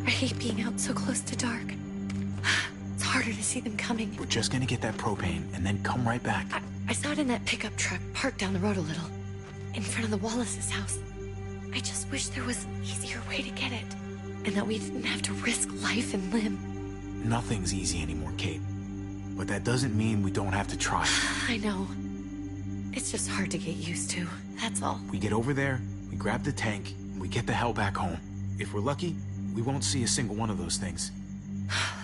I hate being out so close to dark. It's harder to see them coming. We're just gonna get that propane and then come right back. I saw it in that pickup truck parked down the road a little, in front of the Wallace's house. I just wish there was an easier way to get it, and that we didn't have to risk life and limb. Nothing's easy anymore, Kate. But that doesn't mean we don't have to try. I know. It's just hard to get used to, that's all. We get over there, we grab the tank, and we get the hell back home. If we're lucky, we won't see a single one of those things.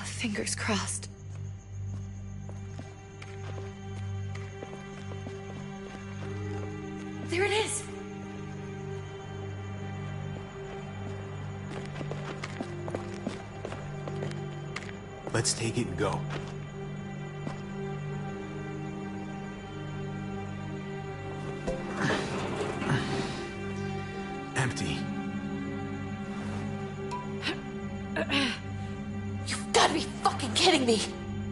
Fingers crossed. There it is! Let's take it and go. Empty. You've got to be fucking kidding me!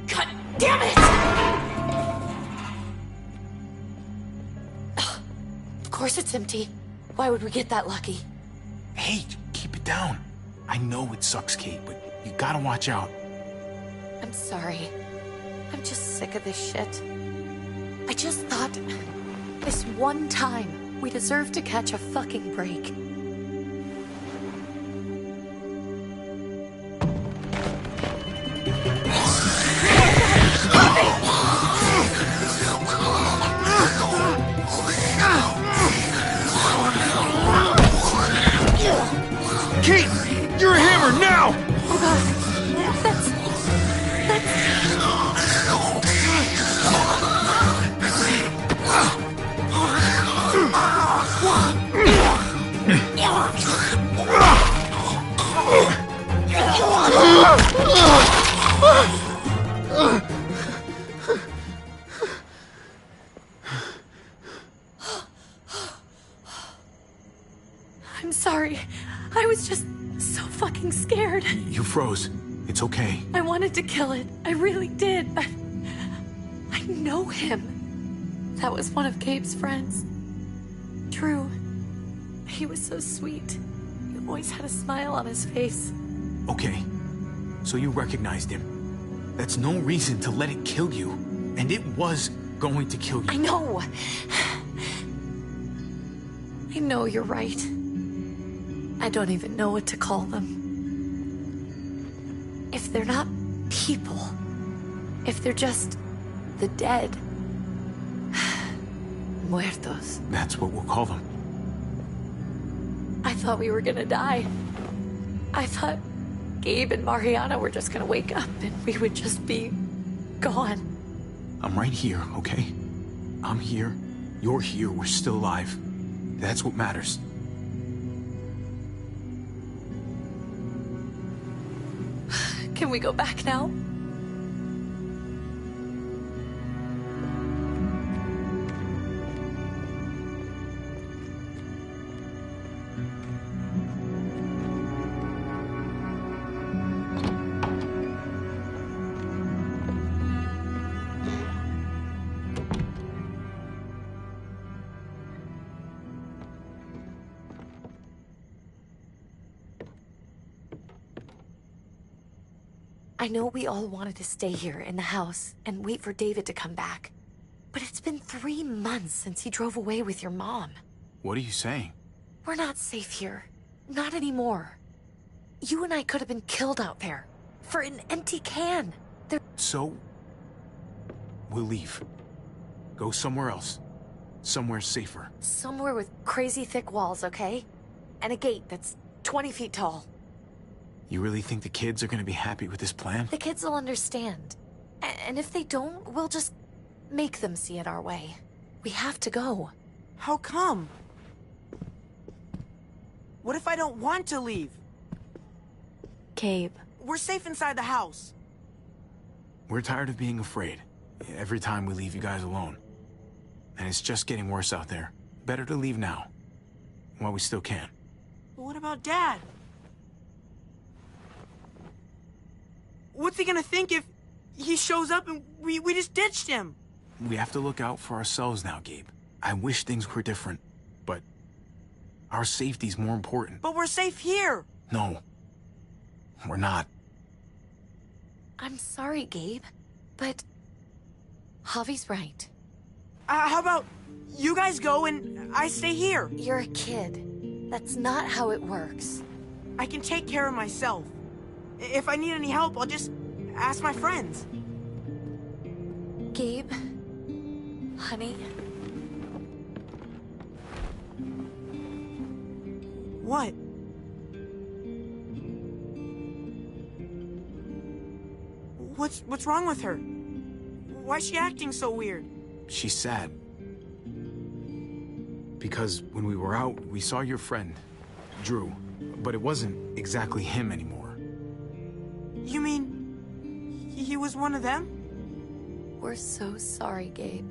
God damn it! Of course it's empty. Why would we get that lucky? Hey, keep it down. I know it sucks, Kate, but you gotta watch out. I'm sorry. I'm just sick of this shit. I just thought, this one time, we deserve to catch a fucking break. Kate! You're a hammer now! Oh god. That's... I'm sorry. I was just so fucking scared. You froze. It's okay. I wanted to kill it. I really did, but... I know him. That was one of Gabe's friends. Drew. He was so sweet. He always had a smile on his face. Okay. So you recognized him. That's no reason to let it kill you. And it was going to kill you. I know. I know you're right. I don't even know what to call them. If they're not people, if they're just the dead, muertos. That's what we'll call them. I thought we were gonna die. I thought Gabe and Mariana were just gonna wake up and we would just be gone. I'm right here, okay? I'm here. You're here. We're still alive. That's what matters. Can we go back now? I know we all wanted to stay here in the house and wait for David to come back. But it's been 3 months since he drove away with your mom. What are you saying? We're not safe here. Not anymore. You and I could have been killed out there. For an empty can. So, we'll leave. Go somewhere else. Somewhere safer. Somewhere with crazy thick walls, okay? And a gate that's 20 feet tall. You really think the kids are gonna be happy with this plan? The kids will understand. And if they don't, we'll just make them see it our way. We have to go. How come? What if I don't want to leave? Gabe. We're safe inside the house. We're tired of being afraid every time we leave you guys alone. And it's just getting worse out there. Better to leave now, while we still can. But what about Dad? What's he gonna think if he shows up and we just ditched him? We have to look out for ourselves now, Gabe. I wish things were different, but our safety's more important. But we're safe here. No, we're not. I'm sorry, Gabe, but Javi's right. How about you guys go and I stay here? You're a kid. That's not how it works. I can take care of myself. If I need any help, I'll just ask my friends. Gabe, honey, What? What's wrong with her? Why's she acting so weird? She's sad. Because when we were out, we saw your friend, Drew. But it wasn't exactly him anymore. You mean he was one of them? we're so sorry, Gabe.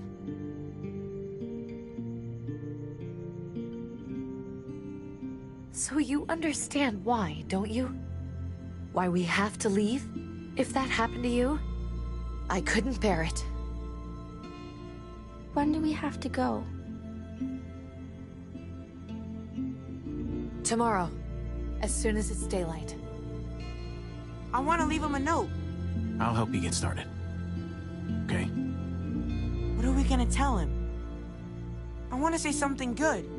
So you understand why, don't you? Why we have to leave? If that happened to you, I couldn't bear it. When do we have to go? Tomorrow, as soon as it's daylight. I want to leave him a note. I'll help you get started. Okay? What are we gonna tell him? I want to say something good.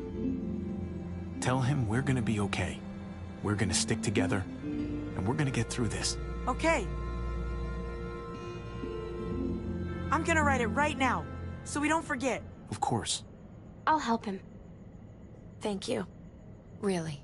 Tell him we're gonna be okay. We're gonna stick together, and we're gonna get through this. Okay. I'm gonna write it right now, so we don't forget. Of course. I'll help him. Thank you. Really.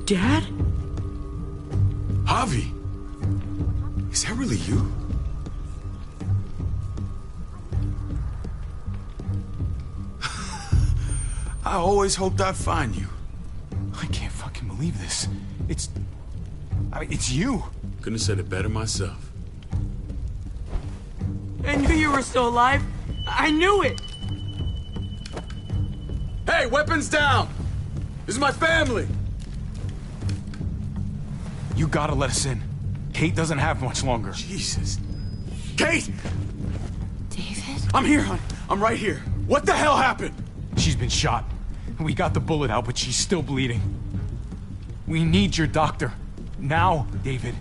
Dad? Javi! Is that really you? I always hoped I'd find you. I can't fucking believe this. It's you. Couldn't have said it better myself. I knew you were still alive. I knew it. Hey, weapons down! This is my family! You gotta let us in. Kate doesn't have much longer. Jesus. Kate! David? I'm here, hon. I'm right here. What the hell happened? She's been shot. We got the bullet out, but she's still bleeding. We need your doctor. Now, David.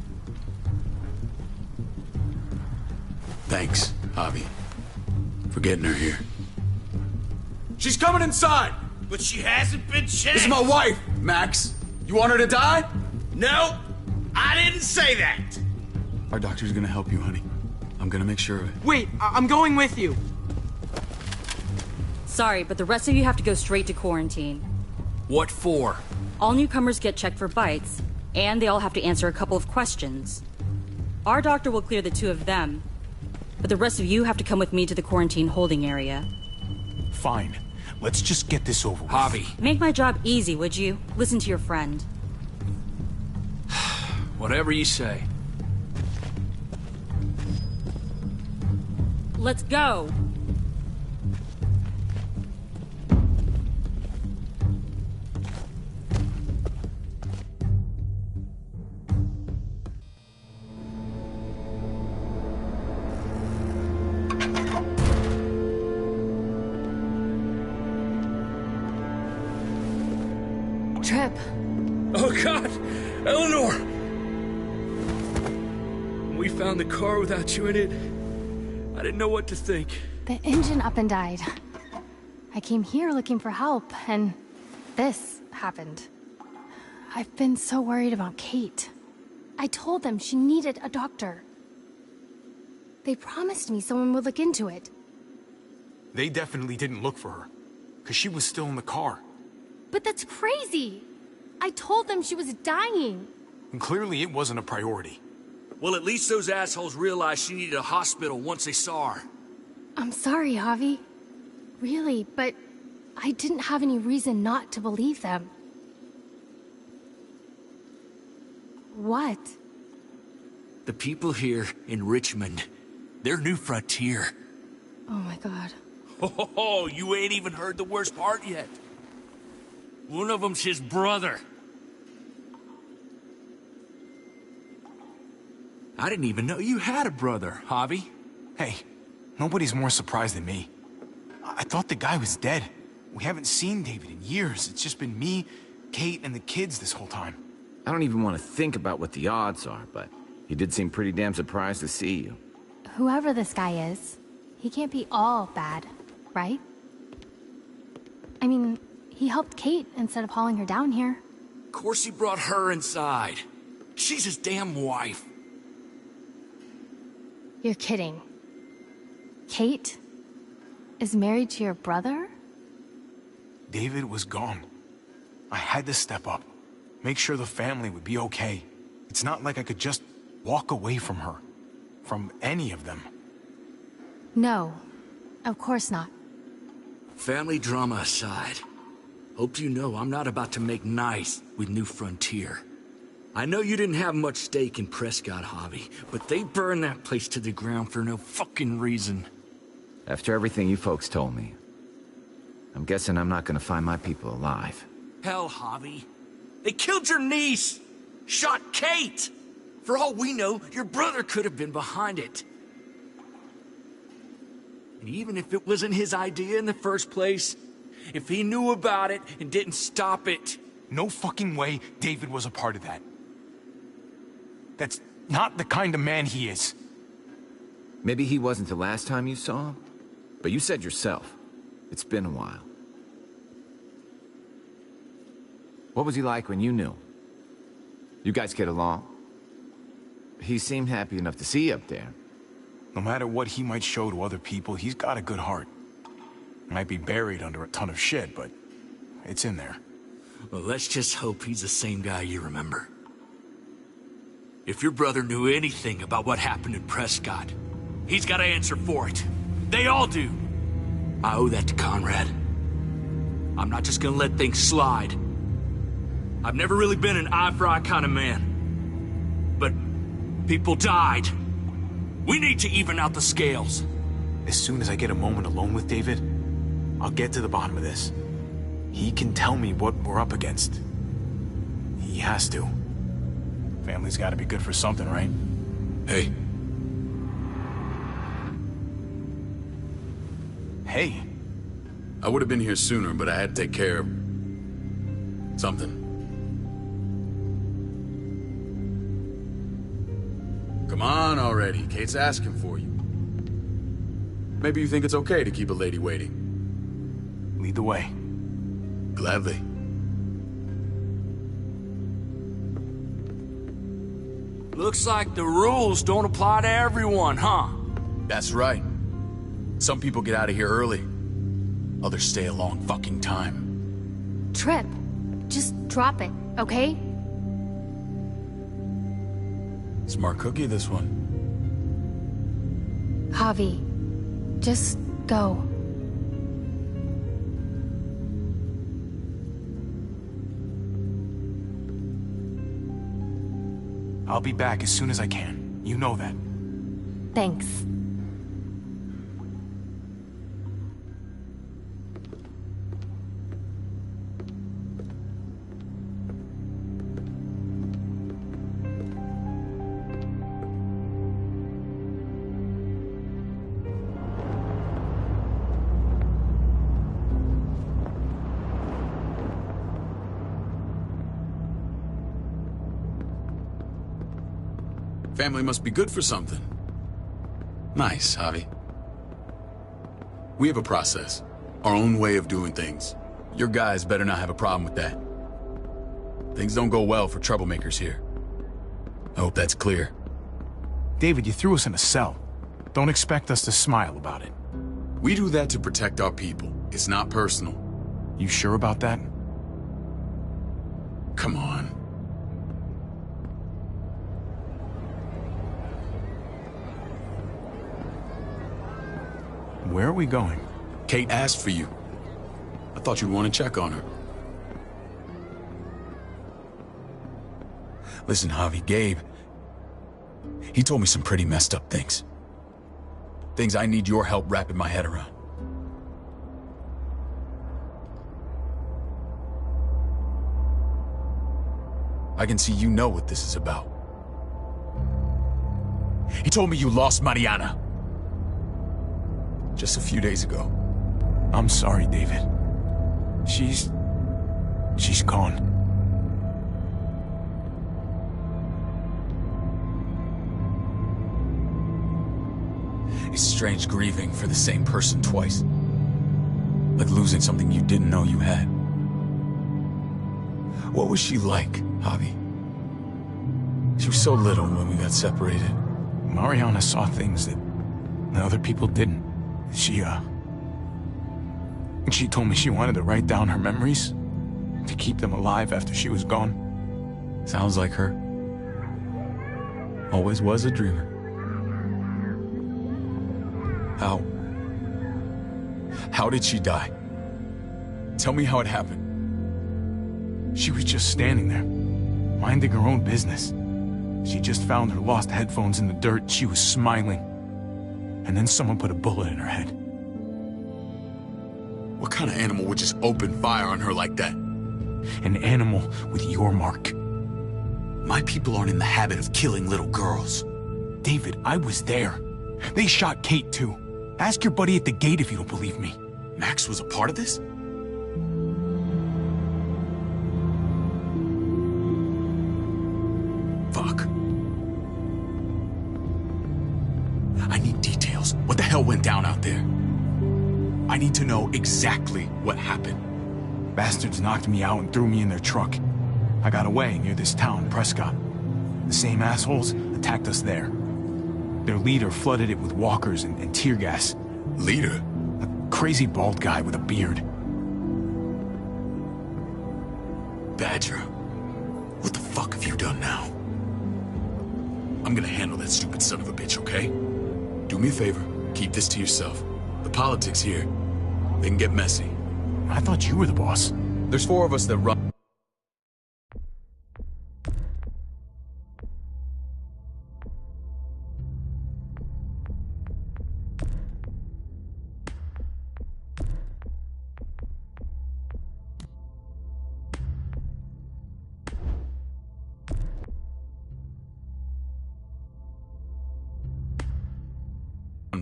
Thanks, Javi, for getting her here. She's coming inside! But she hasn't been checked. This is my wife, Max. You want her to die? No, I didn't say that. Our doctor's gonna help you, honey. I'm gonna make sure of it. Wait, I'm going with you. Sorry, but the rest of you have to go straight to quarantine. What for? All newcomers get checked for bites, and they all have to answer a couple of questions. Our doctor will clear the two of them, but the rest of you have to come with me to the quarantine holding area. Fine. Let's just get this over with. Javi. Make my job easy, would you? Listen to your friend. Whatever you say. Let's go! Trip. Oh, God! Eleanor! When we found the car without you in it, I didn't know what to think. The engine up and died. I came here looking for help, and this happened. I've been so worried about Kate. I told them she needed a doctor. They promised me someone would look into it. They definitely didn't look for her, because she was still in the car. But that's crazy! I told them she was dying. And clearly it wasn't a priority. Well, at least those assholes realized she needed a hospital once they saw her. I'm sorry, Javi. Really, but I didn't have any reason not to believe them. What? The people here in Richmond, they're New Frontier. Oh my god. Oh, you ain't even heard the worst part yet. One of them's his brother. I didn't even know you had a brother, Javi. Hey, nobody's more surprised than me. I thought the guy was dead. We haven't seen David in years. It's just been me, Kate, and the kids this whole time. I don't even want to think about what the odds are, but he did seem pretty damn surprised to see you. Whoever this guy is, he can't be all bad, right? I mean, he helped Kate instead of hauling her down here. Of course he brought her inside. She's his damn wife. You're kidding. Kate is married to your brother? David was gone. I had to step up, make sure the family would be okay. It's not like I could just walk away from her, from any of them. No, of course not. Family drama aside, hope you know I'm not about to make nice with New Frontier. I know you didn't have much stake in Prescott, Javi, but they burned that place to the ground for no fucking reason. After everything you folks told me, I'm guessing I'm not gonna find my people alive. Hell, Javi. They killed your niece! Shot Kate! For all we know, your brother could have been behind it. And even if it wasn't his idea in the first place, if he knew about it and didn't stop it... No fucking way David was a part of that. That's not the kind of man he is. Maybe he wasn't the last time you saw him, but you said yourself, it's been a while. What was he like when you knew? You guys get along? He seemed happy enough to see you up there. No matter what he might show to other people, he's got a good heart. Might be buried under a ton of shit, but it's in there. Well, let's just hope he's the same guy you remember. If your brother knew anything about what happened in Prescott, he's got to answer for it. They all do. I owe that to Conrad. I'm not just gonna let things slide. I've never really been an eye-for-eye kind of man. But people died. We need to even out the scales. As soon as I get a moment alone with David, I'll get to the bottom of this. He can tell me what we're up against. He has to. Family's gotta be good for something, right? Hey. Hey. I would have been here sooner, but I had to take care of... something. Come on already. Kate's asking for you. Maybe you think it's okay to keep a lady waiting. Lead the way. Gladly. Looks like the rules don't apply to everyone, huh? That's right. Some people get out of here early. Others stay a long fucking time. Trip, just drop it, okay? Smart cookie, this one. Javi, just go. I'll be back as soon as I can. You know that. Thanks. Family must be good for something. Nice, Javi. We have a process. Our own way of doing things. Your guys better not have a problem with that. Things don't go well for troublemakers here. I hope that's clear. David, you threw us in a cell. Don't expect us to smile about it. We do that to protect our people. It's not personal. You sure about that? Come on. Where are we going? Kate asked for you. I thought you'd want to check on her. Listen, Javi, Gabe... he told me some pretty messed up things. Things I need your help wrapping my head around. I can see you know what this is about. He told me you lost Mariana. Just a few days ago. I'm sorry, David. She's gone. It's strange grieving for the same person twice. Like losing something you didn't know you had. What was she like, Javi? She was so little when we got separated. Mariana saw things that other people didn't. She told me she wanted to write down her memories to keep them alive after she was gone. Sounds like her. Always was a dreamer. How did she die? Tell me how it happened. She was just standing there, minding her own business. She just found her lost headphones in the dirt. She was smiling. And then someone put a bullet in her head. What kind of animal would just open fire on her like that? An animal with your mark. My people aren't in the habit of killing little girls. David, I was there. They shot Kate too. Ask your buddy at the gate if you don't believe me. Max was a part of this? Fuck. I need details. What the hell went down out there? I need to know exactly what happened. Bastards knocked me out and threw me in their truck. I got away near this town, Prescott. The same assholes attacked us there. Their leader flooded it with walkers and tear gas. Leader? A crazy bald guy with a beard. Badger, what the fuck have you done now? I'm gonna handle that stupid son of a bitch, okay? Do me a favor, keep this to yourself. The politics here, they can get messy. I thought you were the boss. There's 4 of us that run.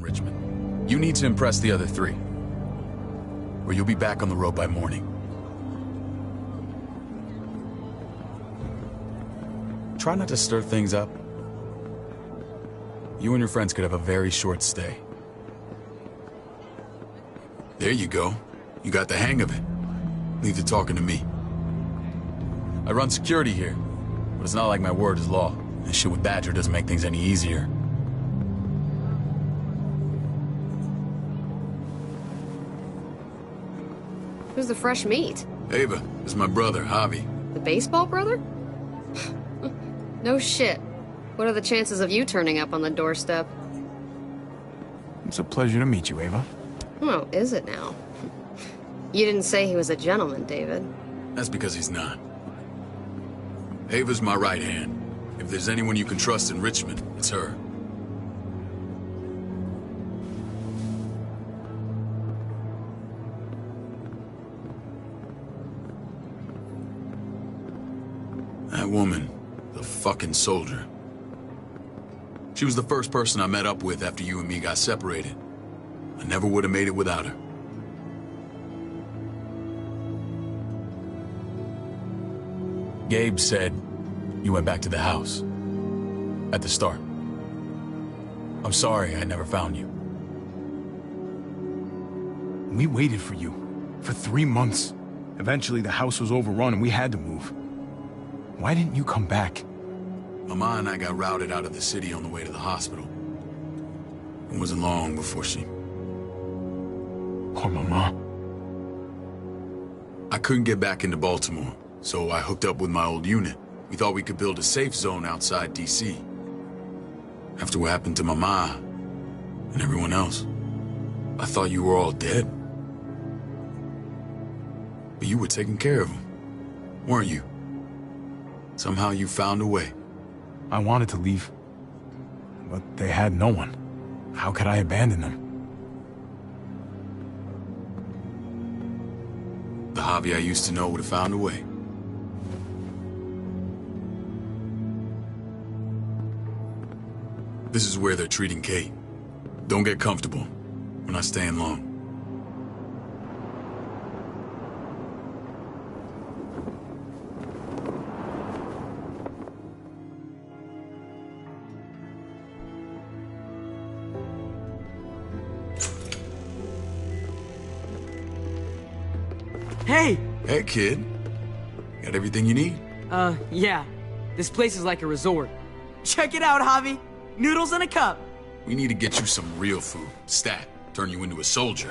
Richmond. You need to impress the other 3. Or you'll be back on the road by morning. Try not to stir things up. You and your friends could have a very short stay. There you go. You got the hang of it. Leave the talking to me. I run security here, but it's not like my word is law. And shit with Badger doesn't make things any easier. Who's the fresh meat? Ava, this is my brother, Javi. The baseball brother? No shit. What are the chances of you turning up on the doorstep? It's a pleasure to meet you, Ava. Oh, is it now? You didn't say he was a gentleman, David. That's because he's not. Ava's my right hand. If there's anyone you can trust in Richmond, it's her. That woman, the fucking soldier. She was the first person I met up with after you and me got separated. I never would have made it without her. Gabe said you went back to the house. At the start. I'm sorry I never found you. We waited for you. For 3 months. Eventually the house was overrun and we had to move. Why didn't you come back? Mama and I got routed out of the city on the way to the hospital. It wasn't long before she... Poor Mama. I couldn't get back into Baltimore, so I hooked up with my old unit. We thought we could build a safe zone outside D.C. After what happened to Mama and everyone else, I thought you were all dead. But you were taking care of them, weren't you? Somehow you found a way. I wanted to leave, but they had no one. How could I abandon them? The Javi I used to know would have found a way. This is where they're treating Kate. Don't get comfortable. We're not staying long. Hey! Hey, kid. Got everything you need? Yeah. This place is like a resort. Check it out, Javi. Noodles in a cup. We need to get you some real food. Stat. Turn you into a soldier.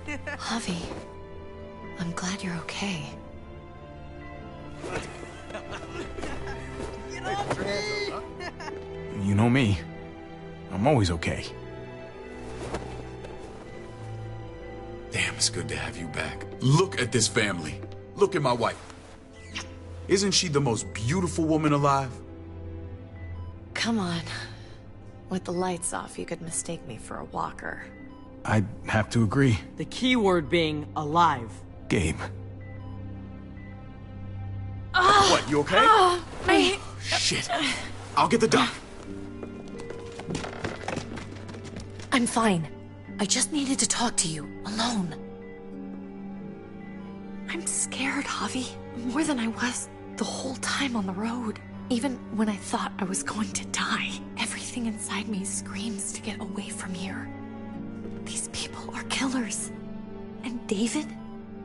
Javi, I'm glad you're okay. You know me. I'm always okay. Damn, it's good to have you back. Look at this family. Look at my wife. Isn't she the most beautiful woman alive? Come on. With the lights off, you could mistake me for a walker. I'd have to agree. The key word being alive. Gabe. What, you okay? Shit. I'll get the doc. I'm fine. I just needed to talk to you, alone. I'm scared, Javi. More than I was the whole time on the road. Even when I thought I was going to die, everything inside me screams to get away from here. These people are killers. And David?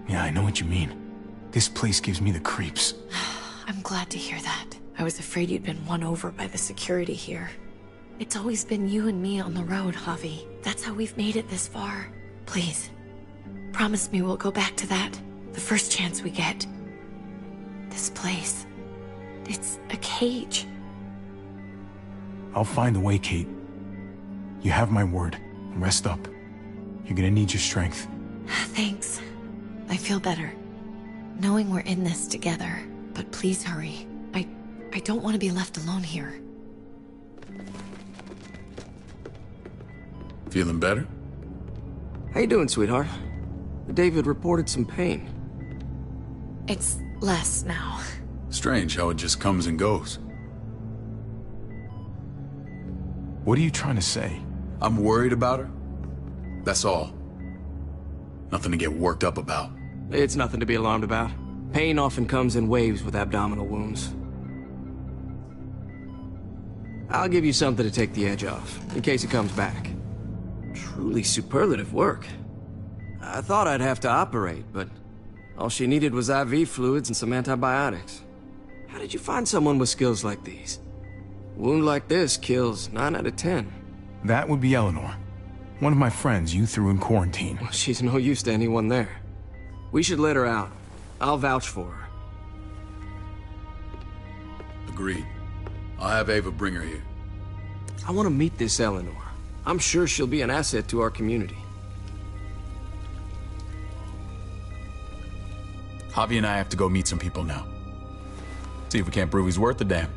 Yeah, I know what you mean. This place gives me the creeps. I'm glad to hear that. I was afraid you'd been won over by the security here. It's always been you and me on the road, Javi. That's how we've made it this far. Please, promise me we'll go back to that the first chance we get. This place, it's a cage. I'll find a way, Kate. You have my word. Rest up. You're gonna need your strength. Thanks. I feel better. Knowing we're in this together. But please hurry. I don't want to be left alone here. Feeling better? How you doing, sweetheart? David reported some pain. It's less now. Strange how it just comes and goes. What are you trying to say? I'm worried about her. That's all. Nothing to get worked up about. It's nothing to be alarmed about. Pain often comes in waves with abdominal wounds. I'll give you something to take the edge off, in case it comes back. Truly superlative work. I thought I'd have to operate, but all she needed was IV fluids and some antibiotics. How did you find someone with skills like these? A wound like this kills 9 out of 10. That would be Eleanor. One of my friends you threw in quarantine. Well, she's no use to anyone there. We should let her out. I'll vouch for her. Agreed. I'll have Ava bring her here. I want to meet this Eleanor. I'm sure she'll be an asset to our community. Javi and I have to go meet some people now. See if we can't prove he's worth the damn.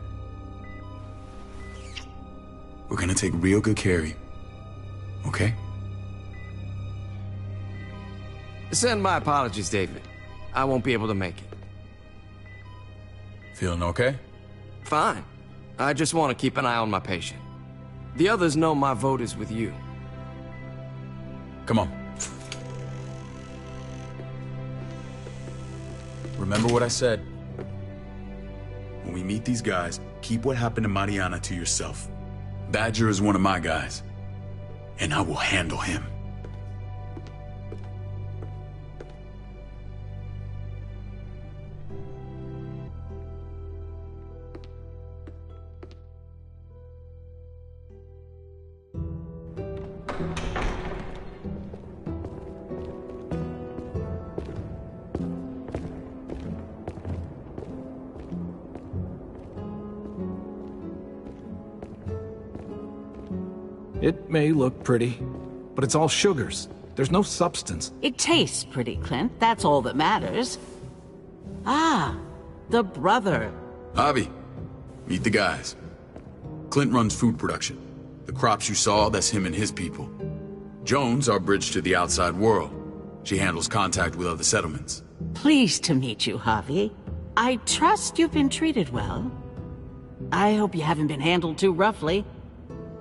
We're gonna take real good care of you. Okay? Send my apologies, David. I won't be able to make it. Feeling okay? Fine. I just want to keep an eye on my patient. The others know my vote is with you. Come on. Remember what I said. When we meet these guys, keep what happened to Mariana to yourself. Badger is one of my guys, and I will handle him. It may look pretty, but it's all sugars. There's no substance. It tastes pretty, Clint. That's all that matters. Ah, the brother. Javi, meet the guys. Clint runs food production. The crops you saw, that's him and his people. Jones, our bridge to the outside world. She handles contact with other settlements. Pleased to meet you, Javi. I trust you've been treated well. I hope you haven't been handled too roughly.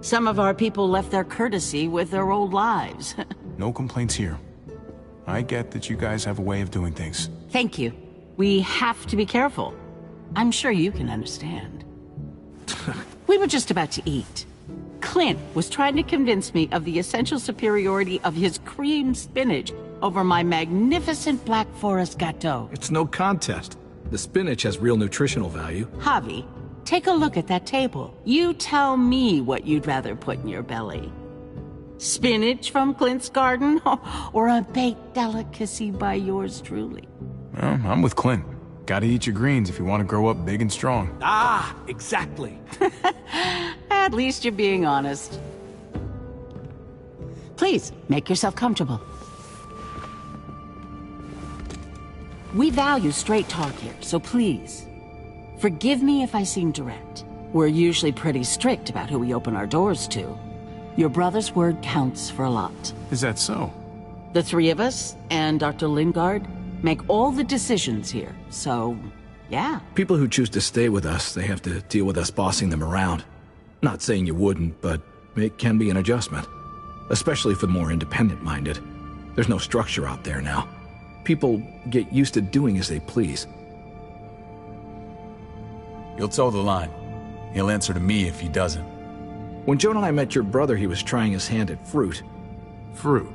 Some of our people left their courtesy with their old lives. No complaints here. I get that you guys have a way of doing things. Thank you. We have to be careful. I'm sure you can understand. We were just about to eat. Clint was trying to convince me of the essential superiority of his cream spinach over my magnificent Black Forest gâteau. It's no contest. The spinach has real nutritional value. Javi, take a look at that table. You tell me what you'd rather put in your belly. Spinach from Clint's garden, or a baked delicacy by yours truly? Well, I'm with Clint. Gotta eat your greens if you want to grow up big and strong. Ah, exactly. At least you're being honest. Please, make yourself comfortable. We value straight talk here, so please, forgive me if I seem direct. We're usually pretty strict about who we open our doors to. Your brother's word counts for a lot. Is that so? The three of us, and Dr. Lingard, make all the decisions here, so, yeah. People who choose to stay with us, they have to deal with us bossing them around. Not saying you wouldn't, but it can be an adjustment. Especially for the more independent-minded. There's no structure out there now. People get used to doing as they please. You'll toe the line. He'll answer to me if he doesn't. When Joan and I met your brother, he was trying his hand at fruit. Fruit?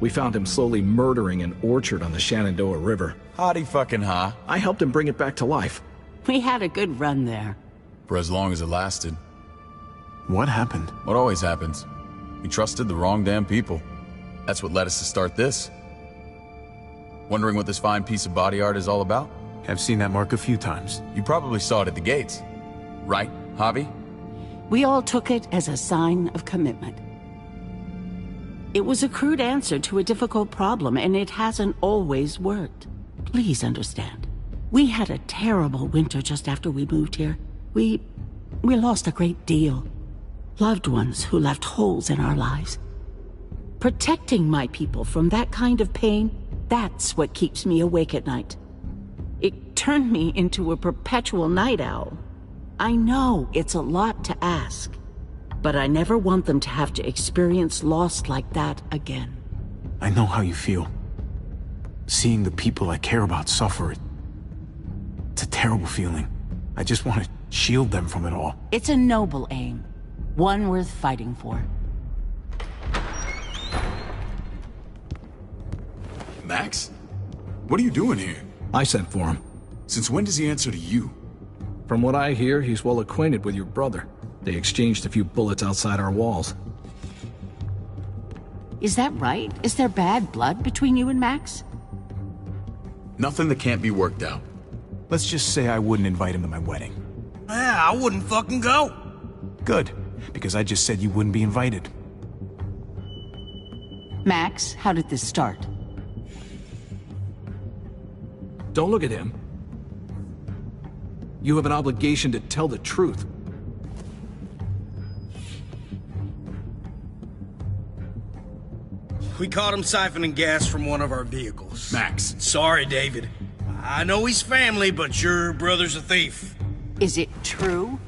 We found him slowly murdering an orchard on the Shenandoah River. Howdy fucking ha. I helped him bring it back to life. We had a good run there. For as long as it lasted. What happened? What always happens. We trusted the wrong damn people. That's what led us to start this. Wondering what this fine piece of body art is all about? I've seen that mark a few times. You probably saw it at the gates. Right, Javi? We all took it as a sign of commitment. It was a crude answer to a difficult problem, and it hasn't always worked. Please understand. We had a terrible winter just after we moved here. We lost a great deal. Loved ones who left holes in our lives. Protecting my people from that kind of pain, that's what keeps me awake at night. It turned me into a perpetual night owl. I know it's a lot to ask, but I never want them to have to experience loss like that again. I know how you feel. Seeing the people I care about suffer, it's a terrible feeling. I just want to shield them from it all. It's a noble aim. One worth fighting for. Max? What are you doing here? I sent for him. Since when does he answer to you? From what I hear, he's well acquainted with your brother. They exchanged a few bullets outside our walls. Is that right? Is there bad blood between you and Max? Nothing that can't be worked out. Let's just say I wouldn't invite him to my wedding. Yeah, I wouldn't fucking go. Good, because I just said you wouldn't be invited. Max, how did this start? Don't look at him. You have an obligation to tell the truth. We caught him siphoning gas from one of our vehicles. Max. Sorry, David. I know he's family, but your brother's a thief. Is it true?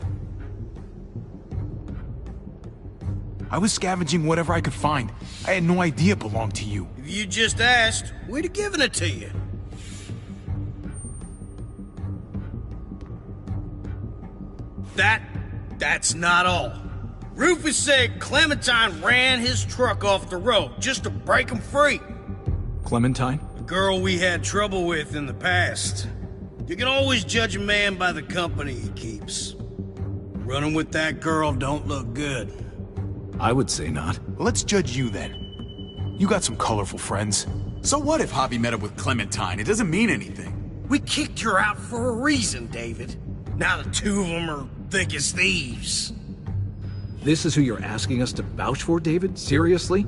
I was scavenging whatever I could find. I had no idea it belonged to you. If you just asked, we'd have given it to you. That's not all. Rufus said Clementine ran his truck off the road just to break him free. Clementine? The girl we had trouble with in the past. You can always judge a man by the company he keeps. Running with that girl don't look good. I would say not. Let's judge you then. You got some colorful friends. So what if Javi met up with Clementine? It doesn't mean anything. We kicked her out for a reason, David. Now the two of them are thick as thieves. This is who you're asking us to vouch for, David? Seriously?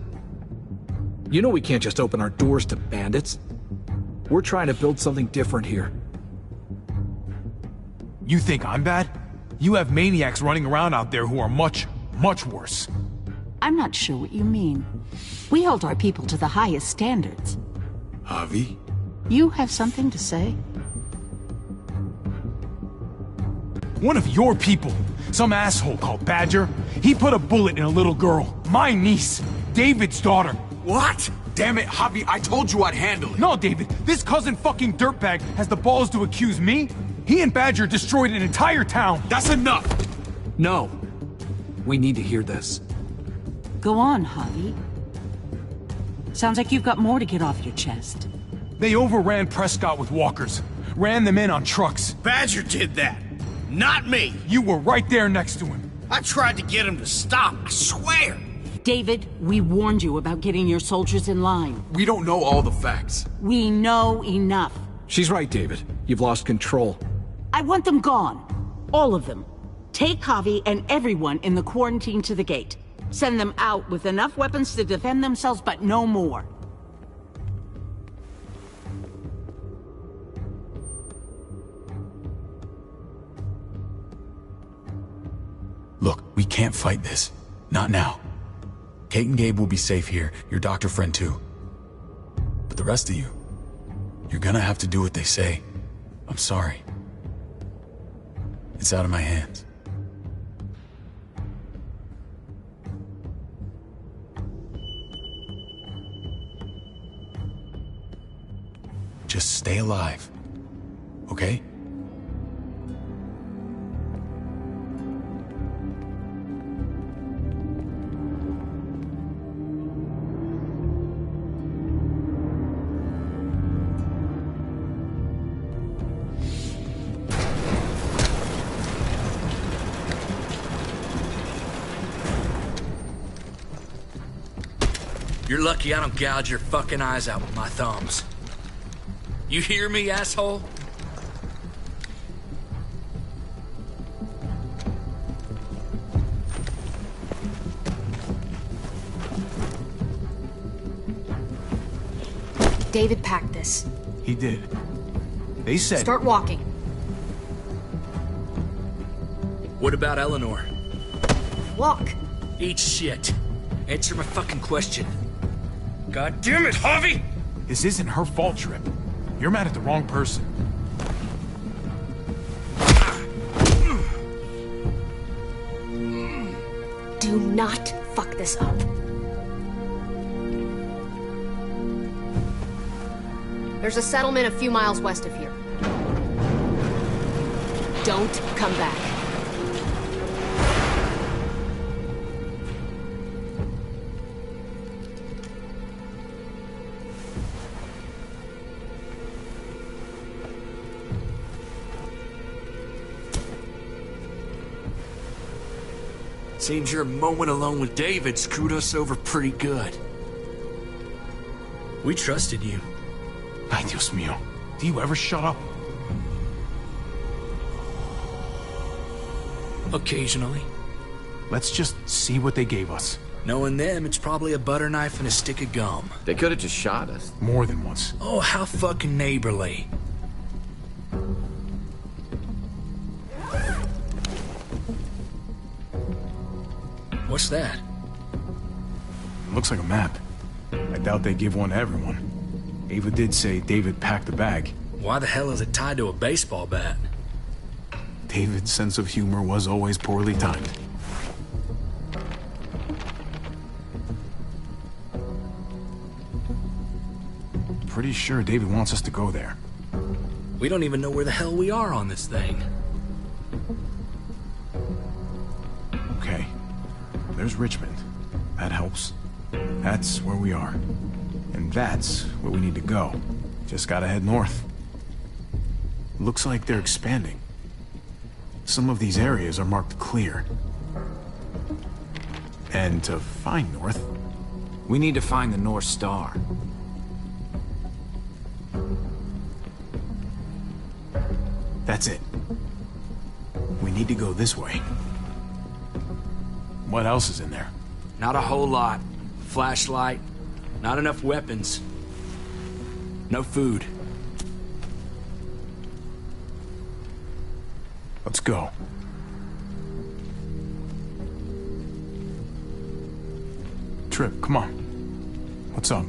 You know we can't just open our doors to bandits. We're trying to build something different here. You think I'm bad? You have maniacs running around out there who are much, much worse. I'm not sure what you mean. We hold our people to the highest standards. Javi? You have something to say? One of your people, some asshole called Badger, he put a bullet in a little girl, my niece, David's daughter. What? Damn it, Javi, I told you I'd handle it. No, David, this cousin fucking dirtbag has the balls to accuse me? He and Badger destroyed an entire town. That's enough! No. We need to hear this. Go on, Javi. Sounds like you've got more to get off your chest. They overran Prescott with walkers, ran them in on trucks. Badger did that, not me. You were right there next to him. I tried to get him to stop, I swear. David, we warned you about getting your soldiers in line. We don't know all the facts. We know enough. She's right, David. You've lost control. I want them gone. All of them. Take Javi and everyone in the quarantine to the gate. Send them out with enough weapons to defend themselves, but no more. Look, we can't fight this. Not now. Kate and Gabe will be safe here, your doctor friend too. But the rest of you, you're gonna have to do what they say. I'm sorry. It's out of my hands. Just stay alive, okay? You're lucky I don't gouge your fucking eyes out with my thumbs. You hear me, asshole? David packed this. He did. They said... Start walking. What about Eleanor? Walk. Eat shit. Answer my fucking question. God damn it, Javi! This isn't her fault, Trip. You're mad at the wrong person. Do not fuck this up. There's a settlement a few miles west of here. Don't come back. Seems your moment alone with David screwed us over pretty good. We trusted you. Ay, Dios mío. Do you ever shut up? Occasionally. Let's just see what they gave us. Knowing them, it's probably a butter knife and a stick of gum. They could have just shot us. More than once. Oh, how fucking neighborly. What's that? Looks like a map. I doubt they give one to everyone. Ava did say David packed the bag. Why the hell is it tied to a baseball bat? David's sense of humor was always poorly timed. Pretty sure David wants us to go there. We don't even know where the hell we are on this thing. Okay. There's Richmond. That helps. That's where we are. And that's where we need to go. Just gotta head north. Looks like they're expanding. Some of these areas are marked clear. And to find north... We need to find the North Star. That's it. We need to go this way. What else is in there? Not a whole lot. Flashlight, not enough weapons. No food. Let's go. Trip, come on. What's up?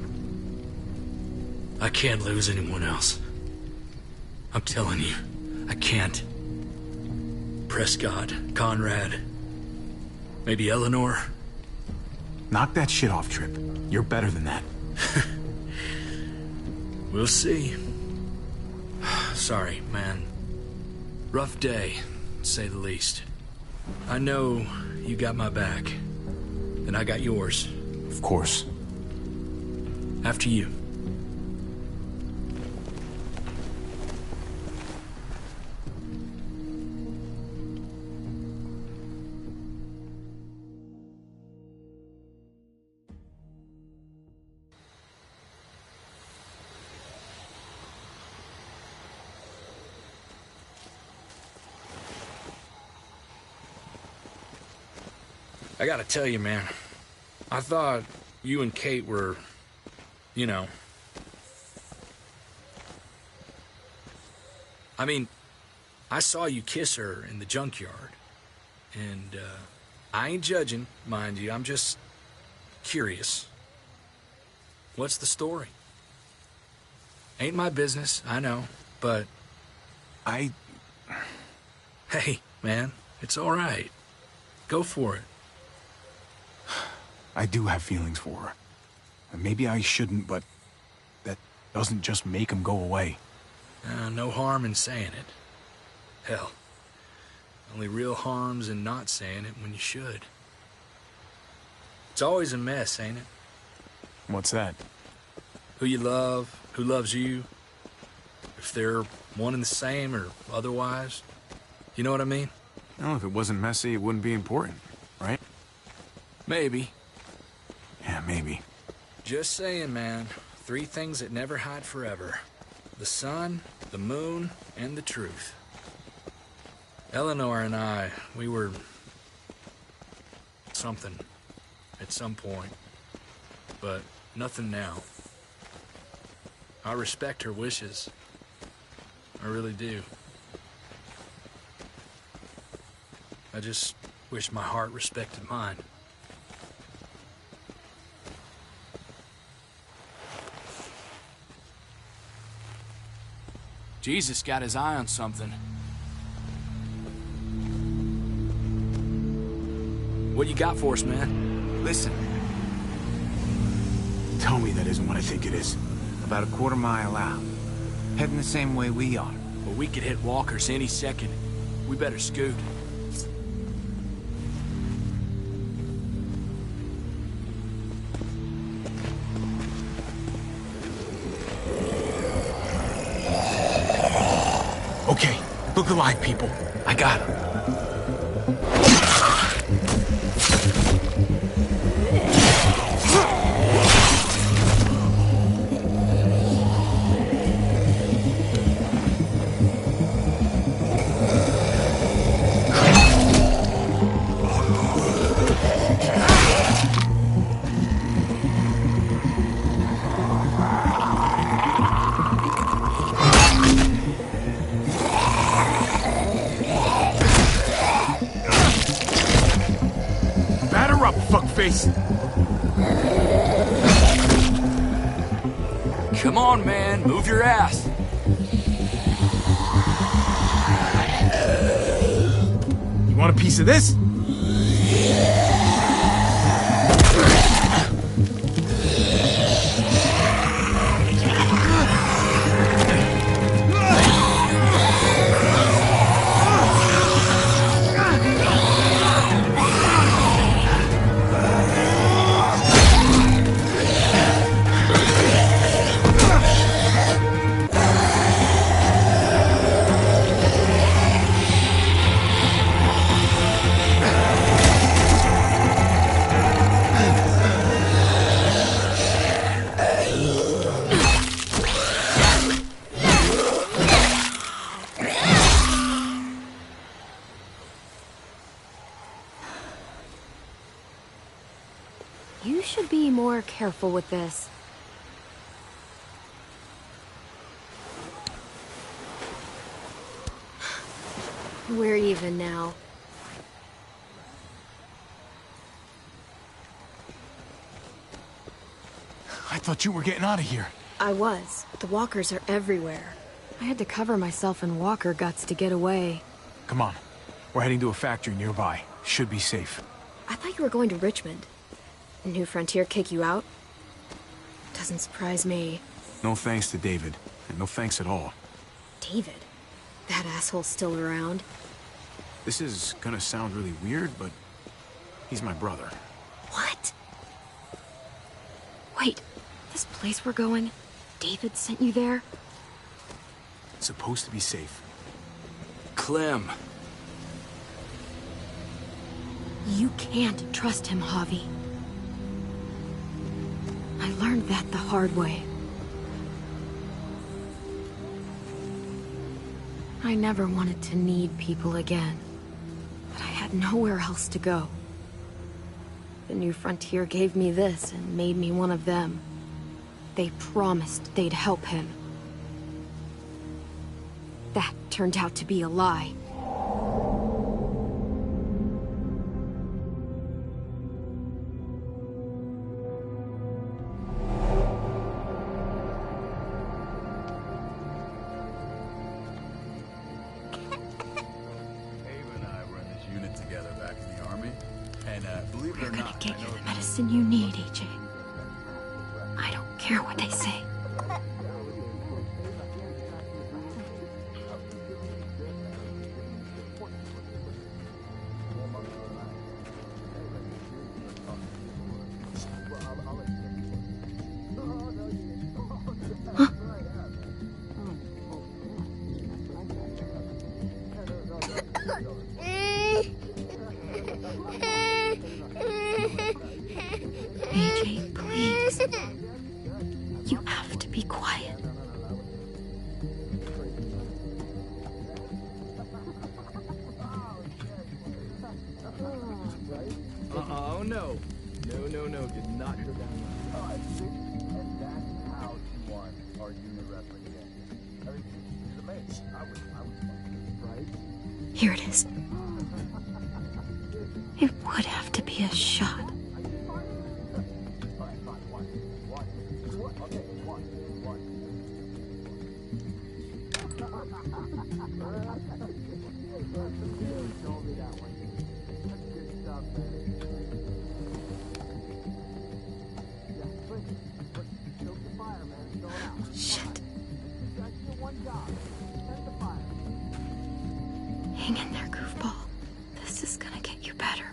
I can't lose anyone else. I'm telling you, I can't. Prescott, Conrad, maybe Eleanor. Knock that shit off, Trip. You're better than that. We'll see. Sorry, man. Rough day, to say the least. I know you got my back, and I got yours. Of course. After you. I gotta tell you, man, I thought you and Kate were, you know... I mean, I saw you kiss her in the junkyard, and I ain't judging, mind you, I'm just curious. What's the story? Ain't my business, I know, but... Hey, man, it's all right. Go for it. I do have feelings for her. And maybe I shouldn't, but that doesn't just make them go away. No harm in saying it. Hell, only real harm's in not saying it when you should. It's always a mess, ain't it? What's that? Who you love, who loves you, if they're one and the same or otherwise. You know what I mean? No, if it wasn't messy, it wouldn't be important, right? Maybe. Yeah, maybe. Just saying, man. 3 things that never hide forever. The sun, the moon, and the truth. Eleanor and I, we were... something. At some point. But nothing now. I respect her wishes. I really do. I just wish my heart respected mine. Jesus got his eye on something. What you got for us, man? Listen. Tell me that isn't what I think it is. About a quarter-mile out. Heading the same way we are. Well, we could hit walkers any second. We better scoot. Okay, look alive, people. I got him. fuckface. Come on, man. Move your ass. You want a piece of this? You should be more careful with this. We're even now. I thought you were getting out of here. I was, but the walkers are everywhere. I had to cover myself in walker guts to get away. Come on. We're heading to a factory nearby. Should be safe. I thought you were going to Richmond. New Frontier kick you out? Doesn't surprise me. No thanks to David. And no thanks at all. David? That asshole's still around? This is gonna sound really weird, but he's my brother. What? Wait, this place we're going, David sent you there? It's supposed to be safe. Clem. You can't trust him, Javi. I learned that the hard way. I never wanted to need people again, but I had nowhere else to go. The New Frontier gave me this and made me one of them. They promised they'd help him. That turned out to be a lie. Get you the medicine you need, AJ. I don't care what they say. AJ, please. You have to be quiet. Oh, no. No. Did not go down well. And that's how she won our unit wrestling game. I mean, she's amazing. I was right? Here it is. It would have to be a shot. Shit. Hang in there, goofball. This is gonna get you better.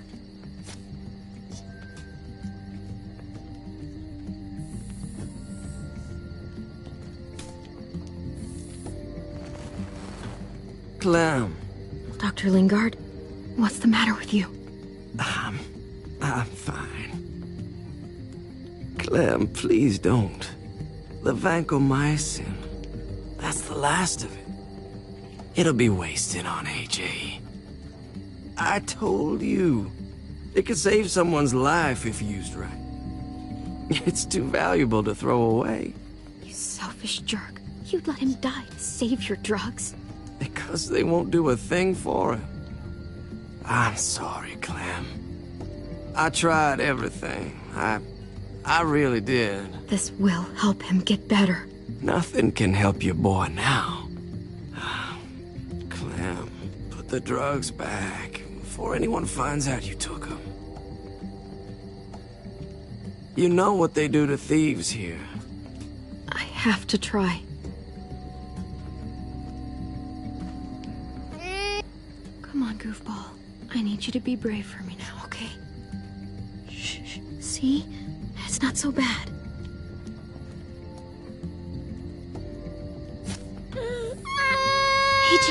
Clem. Dr. Lingard, what's the matter with you? I'm fine. Clem, please don't. The vancomycin. That's the last of it. It'll be wasted on AJ. I told you. It could save someone's life if used right. It's too valuable to throw away. You selfish jerk. You'd let him die to save your drugs. Because they won't do a thing for him. I'm sorry, Clem. I tried everything. I really did. This will help him get better. Nothing can help your boy now. Clem, put the drugs back before anyone finds out you took them. You know what they do to thieves here. I have to try. Come on, goofball. I need you to be brave for me now, okay? Shh. See? It's not so bad. AJ,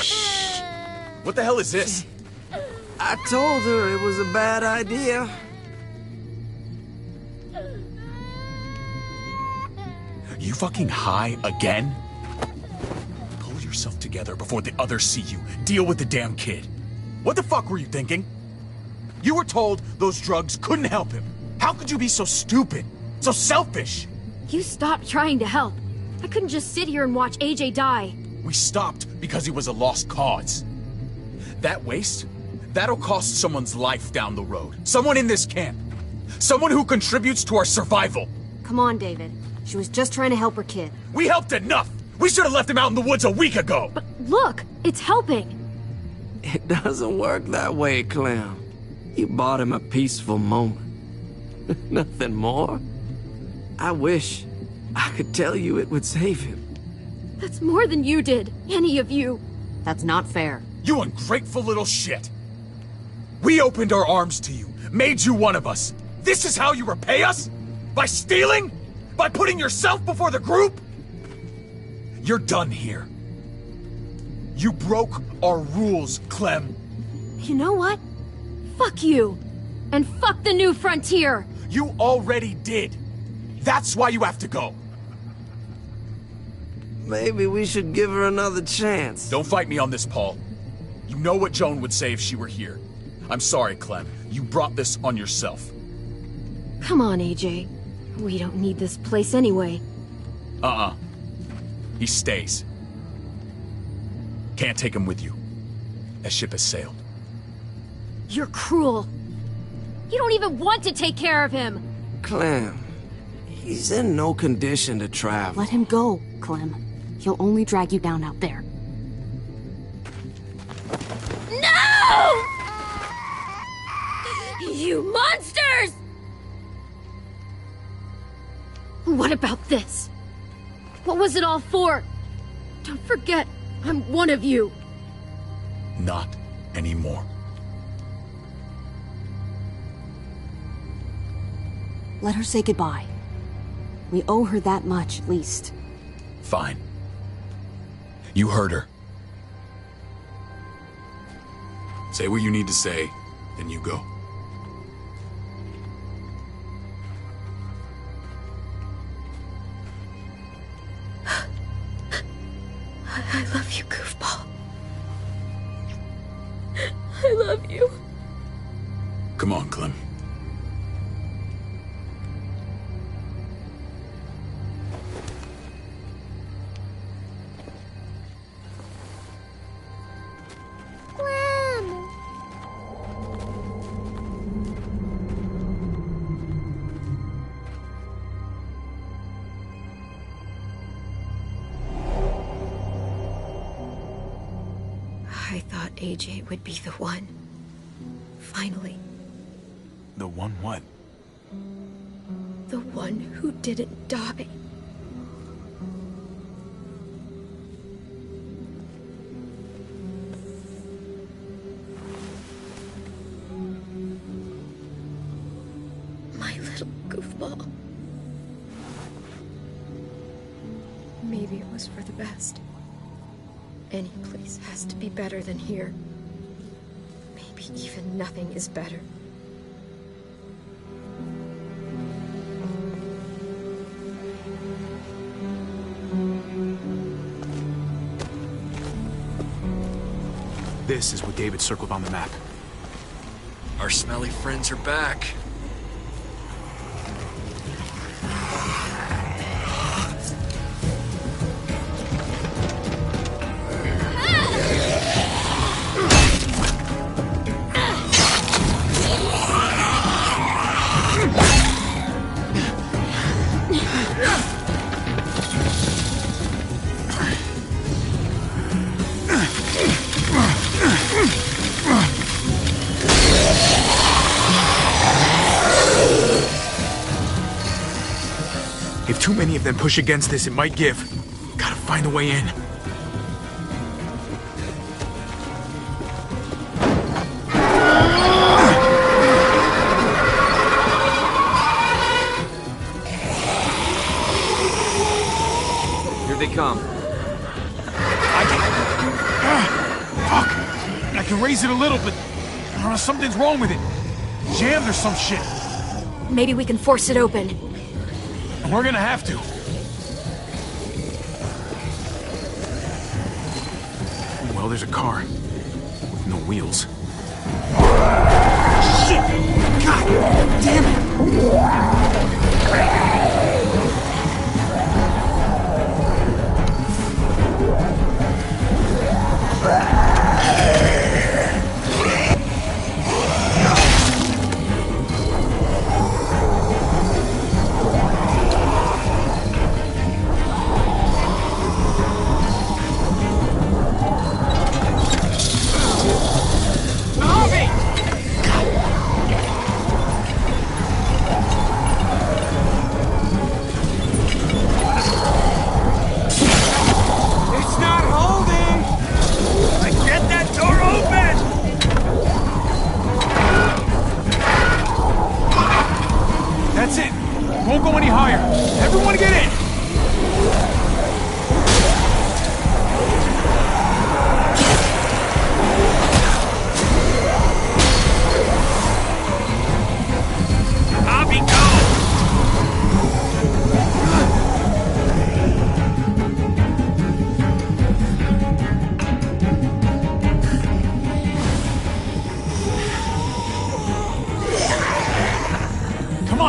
shh. What the hell is this? I told her it was a bad idea. You fucking high again? Pull yourself together before the others see you. Deal with the damn kid. What the fuck were you thinking? You were told those drugs couldn't help him. How could you be so stupid? So selfish? You stopped trying to help. I couldn't just sit here and watch AJ die. We stopped because he was a lost cause. That waste, that'll cost someone's life down the road. Someone in this camp. Someone who contributes to our survival. Come on, David. She was just trying to help her kid. We helped enough! We should have left him out in the woods a week ago! But look, it's helping. It doesn't work that way, Clem. You bought him a peaceful moment. Nothing more. I wish I could tell you it would save him. That's more than you did, any of you. That's not fair. You ungrateful little shit! We opened our arms to you, made you one of us. This is how you repay us? By stealing? By putting yourself before the group? You're done here. You broke our rules, Clem. You know what? Fuck you. And fuck the New Frontier. You already did. That's why you have to go. Maybe we should give her another chance. Don't fight me on this, Paul. You know what Joan would say if she were here. I'm sorry, Clem. You brought this on yourself. Come on, AJ. We don't need this place anyway. He stays. Can't take him with you. That ship has sailed. You're cruel. You don't even want to take care of him. Clem, he's in no condition to travel. Let him go, Clem. He'll only drag you down out there. No! You monsters! What about this? What was it all for? Don't forget, I'm one of you. Not anymore. Let her say goodbye. We owe her that much, at least. Fine. You heard her. Say what you need to say, then you go. I love you, goofball. I love you. Come on, Clem. I thought AJ would be the one. Finally. The one what? The one who didn't die. My little goofball. Maybe it was for the best. Any place has to be better than here. Maybe even nothing is better. This is what David circled on the map. Our smelly friends are back. Too many of them push against this, it might give. Gotta find a way in. Here they come. Fuck! I can raise it a little, but I don't know, something's wrong with it. Jammed or some shit. Maybe we can force it open. We're gonna have to. Well, there's a car with no wheels. Shit! God damn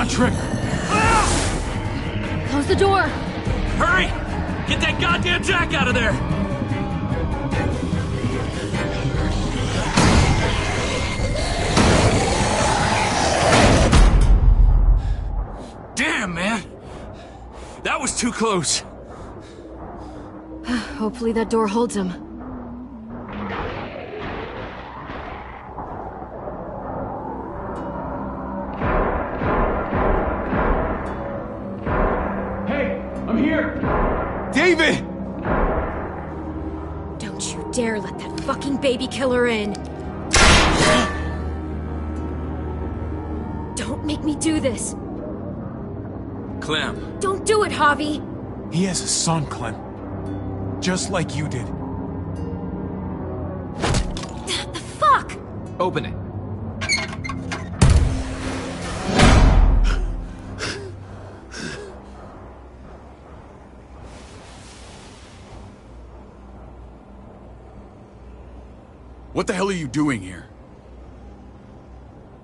Trick! Close the door! Hurry! Get that goddamn Jack out of there! Damn, man! That was too close. Hopefully that door holds him. David! Don't you dare let that fucking baby killer in! Don't make me do this! Clem. Don't do it, Javi! He has a son, Clem. Just like you did. The fuck?! Open it. What the hell are you doing here?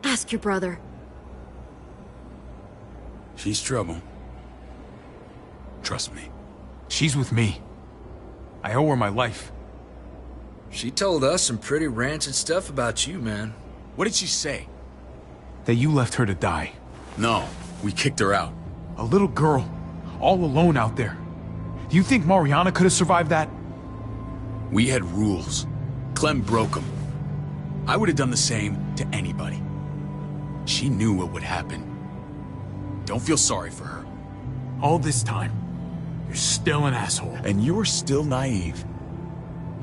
Ask your brother. She's trouble. Trust me. She's with me. I owe her my life. She told us some pretty rancid stuff about you, man. What did she say? That you left her to die. No, we kicked her out. A little girl, all alone out there. Do you think Mariana could have survived that? We had rules. Clem broke them. I would have done the same to anybody. She knew what would happen. Don't feel sorry for her. All this time, you're still an asshole. And you're still naive.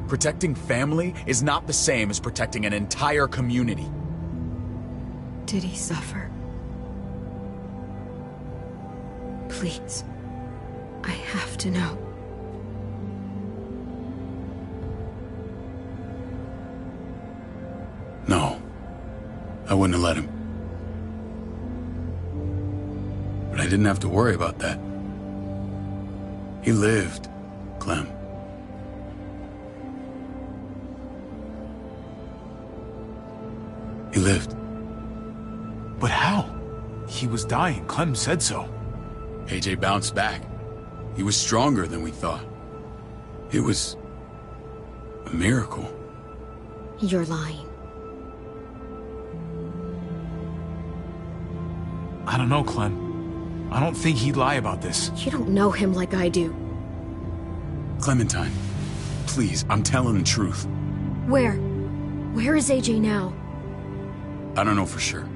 Protecting family is not the same as protecting an entire community. Did he suffer? Please. I have to know. No. I wouldn't have let him. But I didn't have to worry about that. He lived, Clem. He lived. But how? He was dying. Clem said so. AJ bounced back. He was stronger than we thought. It was a miracle. You're lying. I don't know, Clem. I don't think he'd lie about this. You don't know him like I do. Clementine, please, I'm telling the truth. Where? Where is AJ now? I don't know for sure.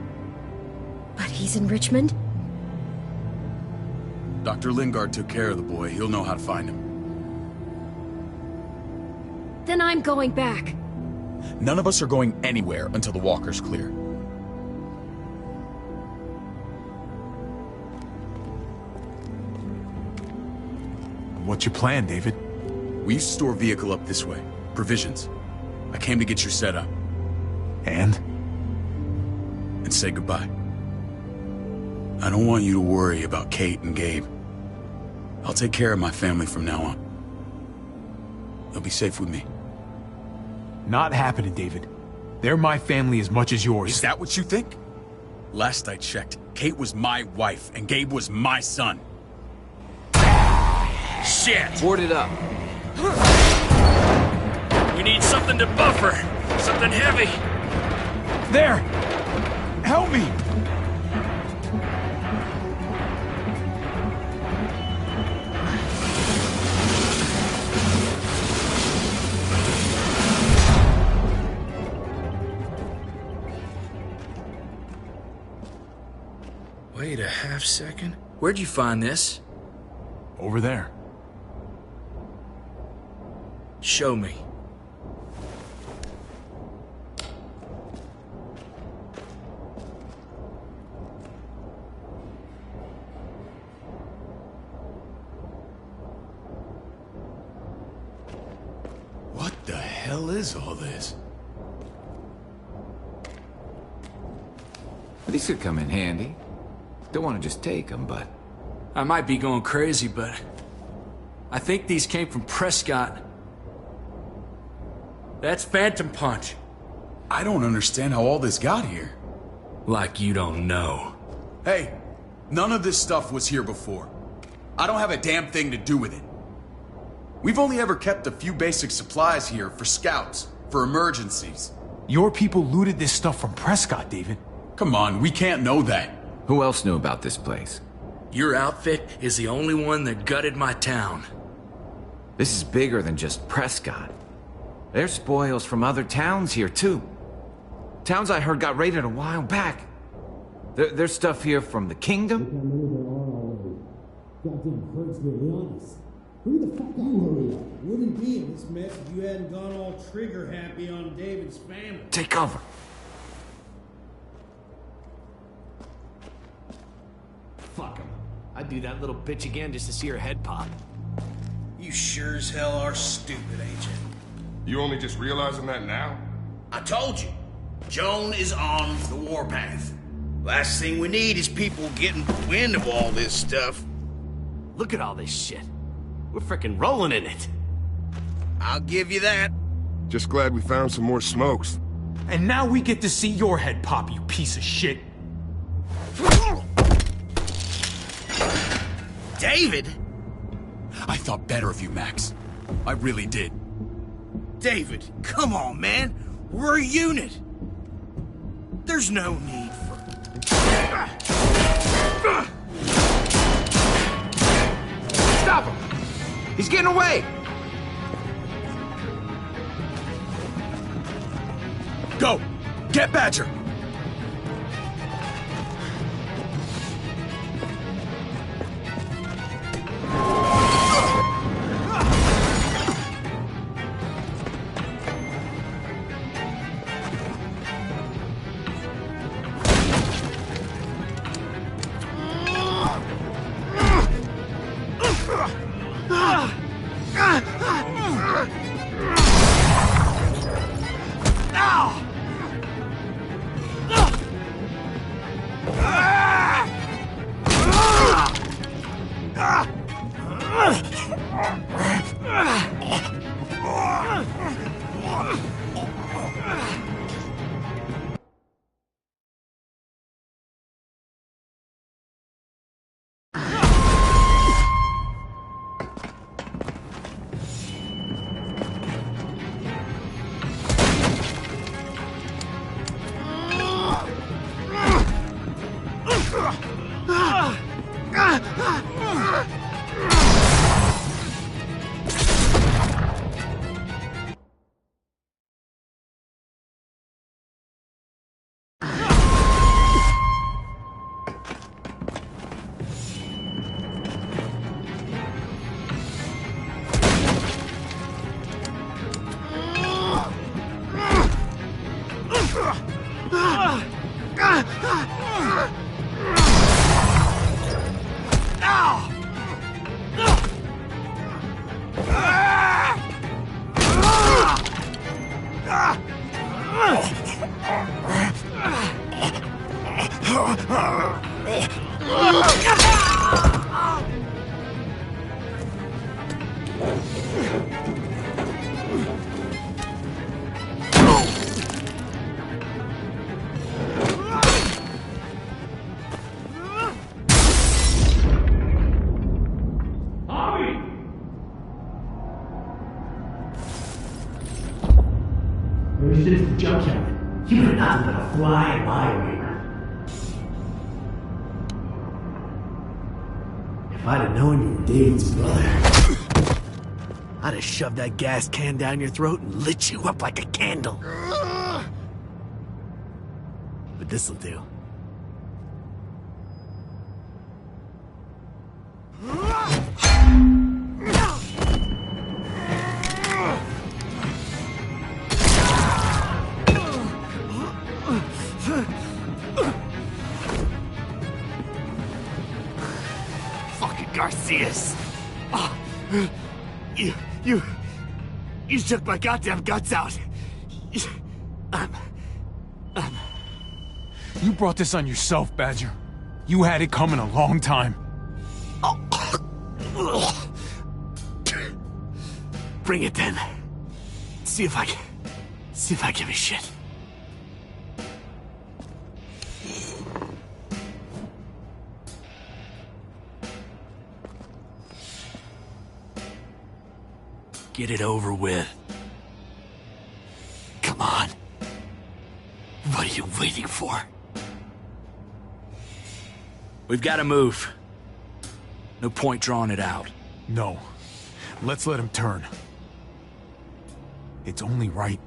But he's in Richmond? Dr. Lingard took care of the boy. He'll know how to find him. Then I'm going back. None of us are going anywhere until the walker's clear. What's your plan, David? We used to store a vehicle up this way. Provisions. I came to get your setup. And? And say goodbye. I don't want you to worry about Kate and Gabe. I'll take care of my family from now on. They'll be safe with me. Not happening, David. They're my family as much as yours. Is that what you think? Last I checked, Kate was my wife and Gabe was my son. Shit! Board it up. We need something to buffer. Something heavy. There! Help me! Wait a half second. Where'd you find this? Over there. Show me. What the hell is all this? These could come in handy. Don't want to just take them, but... I might be going crazy, but I think these came from Prescott. That's Phantom Punch. I don't understand how all this got here. Like you don't know. Hey, none of this stuff was here before. I don't have a damn thing to do with it. We've only ever kept a few basic supplies here for scouts, for emergencies. Your people looted this stuff from Prescott, David. Come on, we can't know that. Who else knew about this place? Your outfit is the only one that gutted my town. This is bigger than just Prescott. There's spoils from other towns here, too. Towns I heard got raided a while back. There's stuff here from the Kingdom. Goddamn hurts me, to be honest. Who the fuck you hurry up? Wouldn't be in this mess if you hadn't gone all trigger happy on David's family. Take cover. Fuck him. I'd do that little bitch again just to see her head pop. You sure as hell are stupid, ain't you? You only just realizing that now? I told you. Joan is on the warpath. Last thing we need is people getting wind of all this stuff. Look at all this shit. We're frickin' rolling in it. I'll give you that. Just glad we found some more smokes. And now we get to see your head pop, you piece of shit. David? I thought better of you, Max. I really did. David, come on, man. We're a unit. There's no need for... Stop him! He's getting away! Go! Get Badger! There's just a junkyard. You're nothing but a fly in my ointment. If I'd have known you were David's brother, I'd have shoved that gas can down your throat and lit you up like a candle. But this'll do. Garcias! Oh, you took my goddamn guts out. You brought this on yourself, Badger. You had it coming a long time. Bring it then. See if I give a shit. Get it over with. Come on. What are you waiting for? We've got to move. No point drawing it out. No. Let's let him turn. It's only right.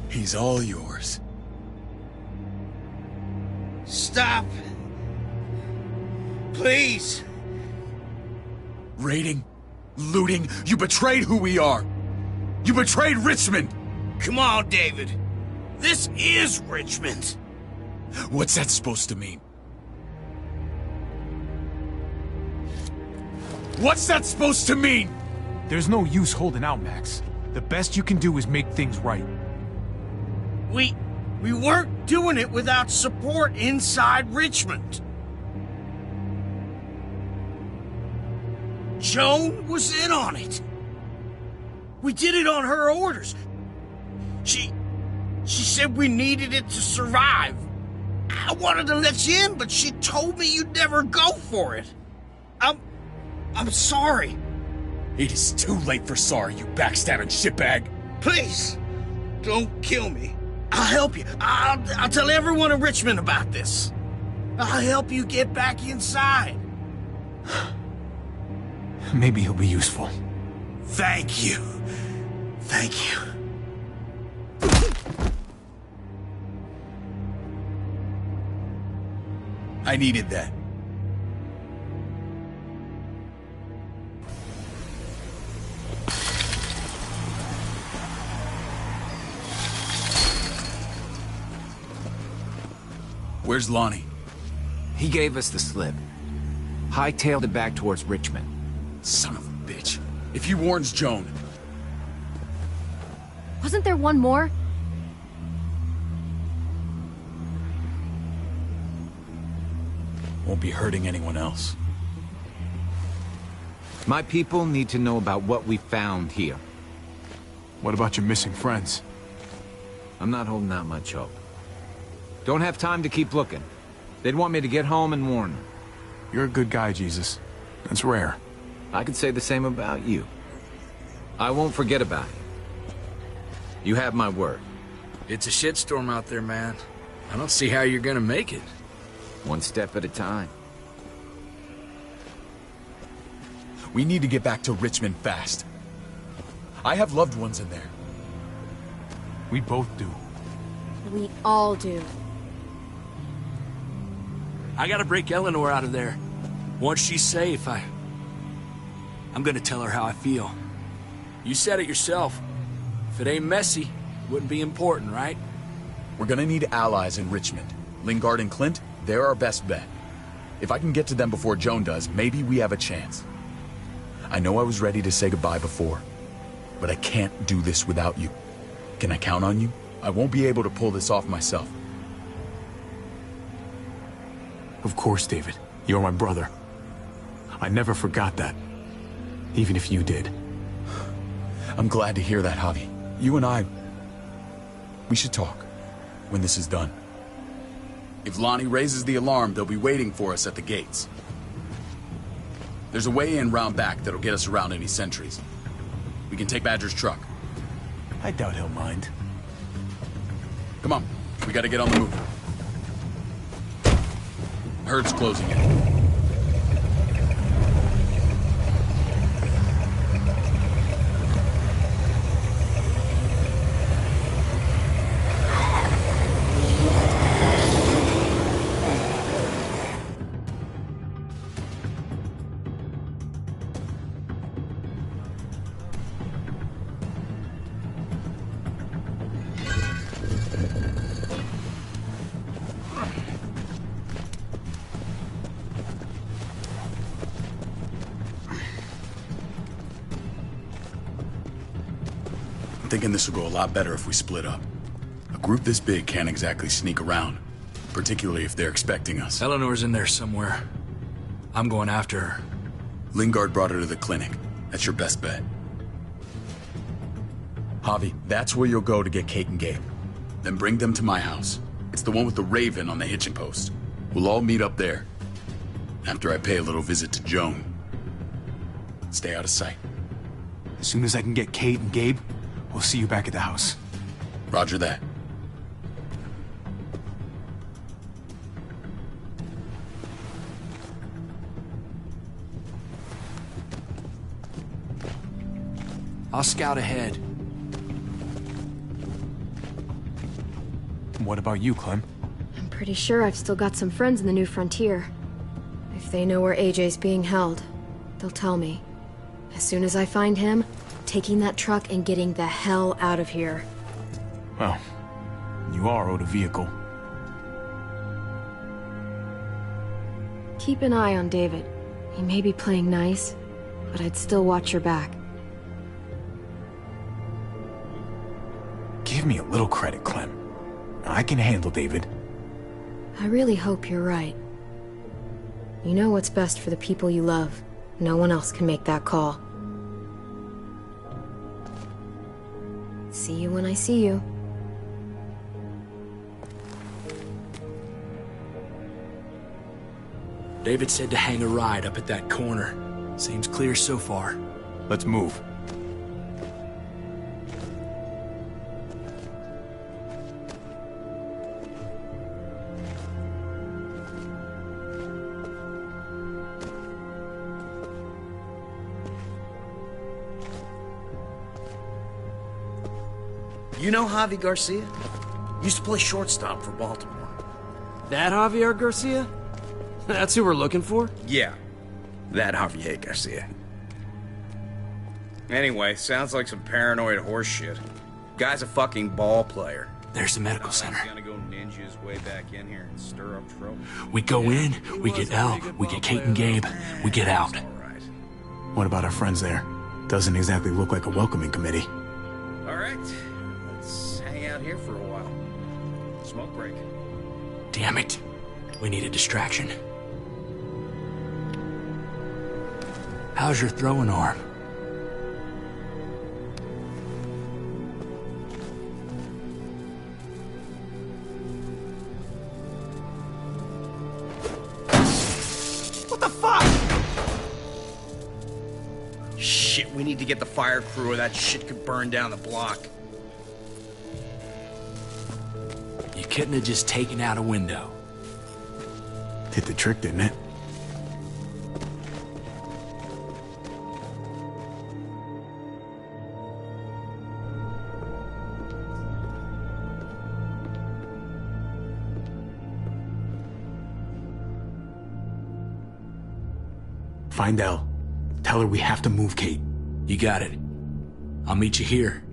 He's all yours. Stop! Please! Raiding, looting, you betrayed who we are! You betrayed Richmond! Come on, David. This is Richmond! What's that supposed to mean? What's that supposed to mean? There's no use holding out, Max. The best you can do is make things right. We weren't doing it without support inside Richmond. Joan was in on it. We did it on her orders. She said we needed it to survive. I wanted to let you in, but she told me you'd never go for it. I'm sorry. It is too late for sorry, you backstabbing shitbag. Please, don't kill me. I'll help you. I'll tell everyone in Richmond about this. I'll help you get back inside. Maybe he'll be useful. Thank you. Thank you. I needed that. Where's Lonnie? He gave us the slip. Hightailed it back towards Richmond. Son of a bitch. If he warns Joan... Wasn't there one more? Won't be hurting anyone else. My people need to know about what we found here. What about your missing friends? I'm not holding out much hope. Don't have time to keep looking. They'd want me to get home and warn them. You're a good guy, Jesus. That's rare. I could say the same about you. I won't forget about it. You have my word. It's a shitstorm out there, man. I don't see how you're gonna make it. One step at a time. We need to get back to Richmond fast. I have loved ones in there. We both do. We all do. I gotta break Eleanor out of there. Once she's safe, I'm gonna tell her how I feel. You said it yourself. If it ain't messy, it wouldn't be important, right? We're gonna need allies in Richmond. Lingard and Clint, they're our best bet. If I can get to them before Joan does, maybe we have a chance. I know I was ready to say goodbye before, but I can't do this without you. Can I count on you? I won't be able to pull this off myself. Of course, David. You're my brother. I never forgot that. Even if you did. I'm glad to hear that, Javi. You and I... we should talk when this is done. If Lonnie raises the alarm, they'll be waiting for us at the gates. There's a way in round back that'll get us around any sentries. We can take Badger's truck. I doubt he'll mind. Come on, we gotta get on the move. Herd's closing in. I'm thinking this will go a lot better if we split up. A group this big can't exactly sneak around, particularly if they're expecting us. Eleanor's in there somewhere. I'm going after her. Lingard brought her to the clinic. That's your best bet. Javi, that's where you'll go to get Kate and Gabe. Then bring them to my house. It's the one with the Raven on the hitching post. We'll all meet up there. After I pay a little visit to Joan. Stay out of sight. As soon as I can get Kate and Gabe, we'll see you back at the house. Roger that. I'll scout ahead. What about you, Clem? I'm pretty sure I've still got some friends in the New Frontier. If they know where AJ's being held, they'll tell me. As soon as I find him, taking that truck and getting the hell out of here. Well, you are owed a vehicle. Keep an eye on David. He may be playing nice, but I'd still watch your back. Give me a little credit, Clem. I can handle David. I really hope you're right. You know what's best for the people you love. No one else can make that call. See you when I see you. David said to hang a ride up at that corner. Seems clear so far. Let's move. You know Javi Garcia? Used to play shortstop for Baltimore. That Javier Garcia? That's who we're looking for? Yeah, that Javier Garcia. Anyway, sounds like some paranoid horseshit. Guy's a fucking ball player. There's the medical center. He's gonna go ninja his way back in here and stir up trouble. We go in, we get Elle, we get Kate and Gabe, we get out. What about our friends there? Doesn't exactly look like a welcoming committee. All right, let's hang out here for a while. Smoke break. Damn it. We need a distraction. How's your throwing arm? What the fuck? Shit, we need to get the fire crew or that shit could burn down the block. You couldn't have just taken out a window. Did the trick, didn't it? Find Elle. Tell her we have to move Kate. You got it. I'll meet you here.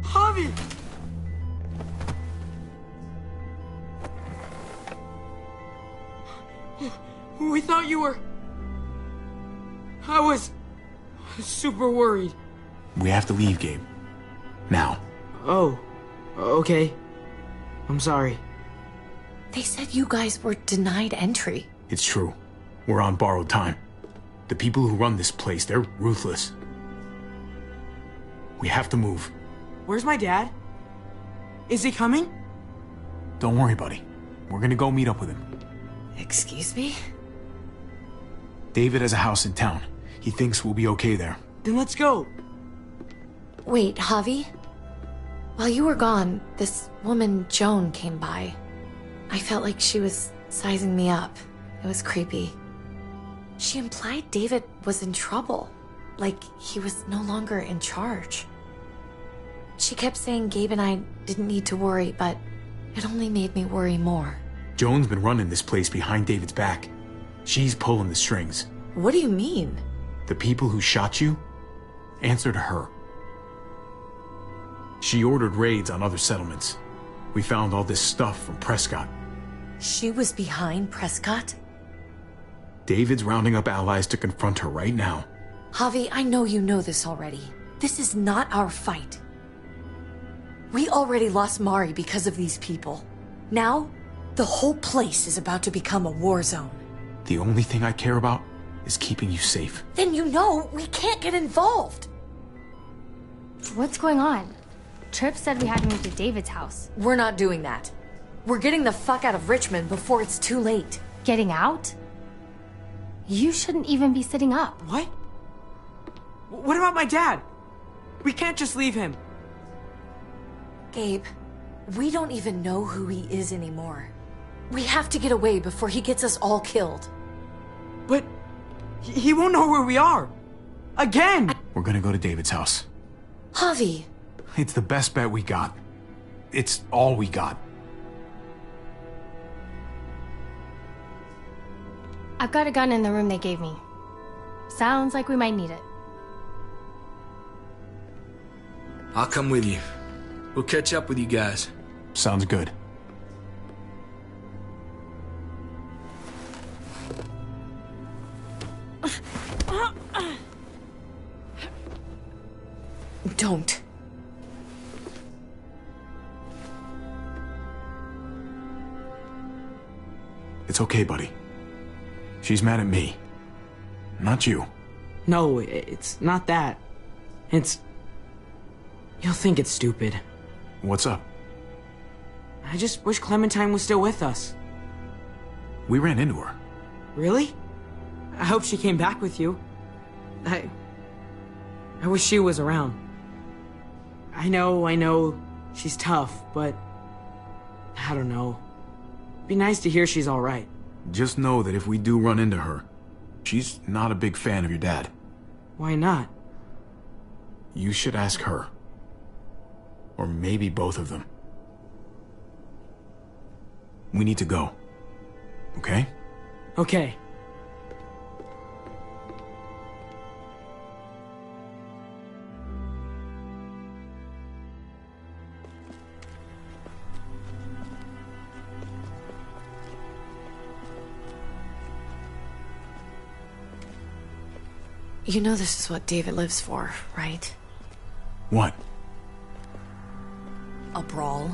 Javi! We thought you were... I was... super worried. We have to leave, Gabe. Now. Oh, okay. I'm sorry. They said you guys were denied entry. It's true. We're on borrowed time. The people who run this place, they're ruthless. We have to move. Where's my dad? Is he coming? Don't worry, buddy. We're gonna go meet up with him. Excuse me? David has a house in town. He thinks we'll be okay there. Then let's go. Wait, Javi? While you were gone, this woman, Joan, came by. I felt like she was sizing me up. It was creepy. She implied David was in trouble. Like he was no longer in charge. She kept saying Gabe and I didn't need to worry, but it only made me worry more. Joan's been running this place behind David's back. She's pulling the strings. What do you mean? The people who shot you answer to her. She ordered raids on other settlements. We found all this stuff from Prescott. She was behind Prescott? David's rounding up allies to confront her right now. Javi, I know you know this already. This is not our fight. We already lost Mari because of these people. Now, the whole place is about to become a war zone. The only thing I care about is keeping you safe. Then you know we can't get involved. What's going on? Tripp said we had to move to David's house. We're not doing that. We're getting the fuck out of Richmond before it's too late. Getting out? You shouldn't even be sitting up. What? What about my dad? We can't just leave him. Gabe, we don't even know who he is anymore. We have to get away before he gets us all killed. But he won't know where we are. Again! We're gonna go to David's house. Javi! It's the best bet we got. It's all we got. I've got a gun in the room they gave me. Sounds like we might need it. I'll come with you. We'll catch up with you guys. Sounds good. Don't. It's okay, buddy. She's mad at me. Not you. No, it's not that. It's... You'll think it's stupid. What's up? I just wish Clementine was still with us. We ran into her. Really? I hope she came back with you. I wish she was around. I know, she's tough, but... I don't know. Be nice to hear she's alright. Just know that if we do run into her, she's not a big fan of your dad. Why not? You should ask her. Or maybe both of them. We need to go. Okay? Okay. You know this is what David lives for, right? What? A brawl.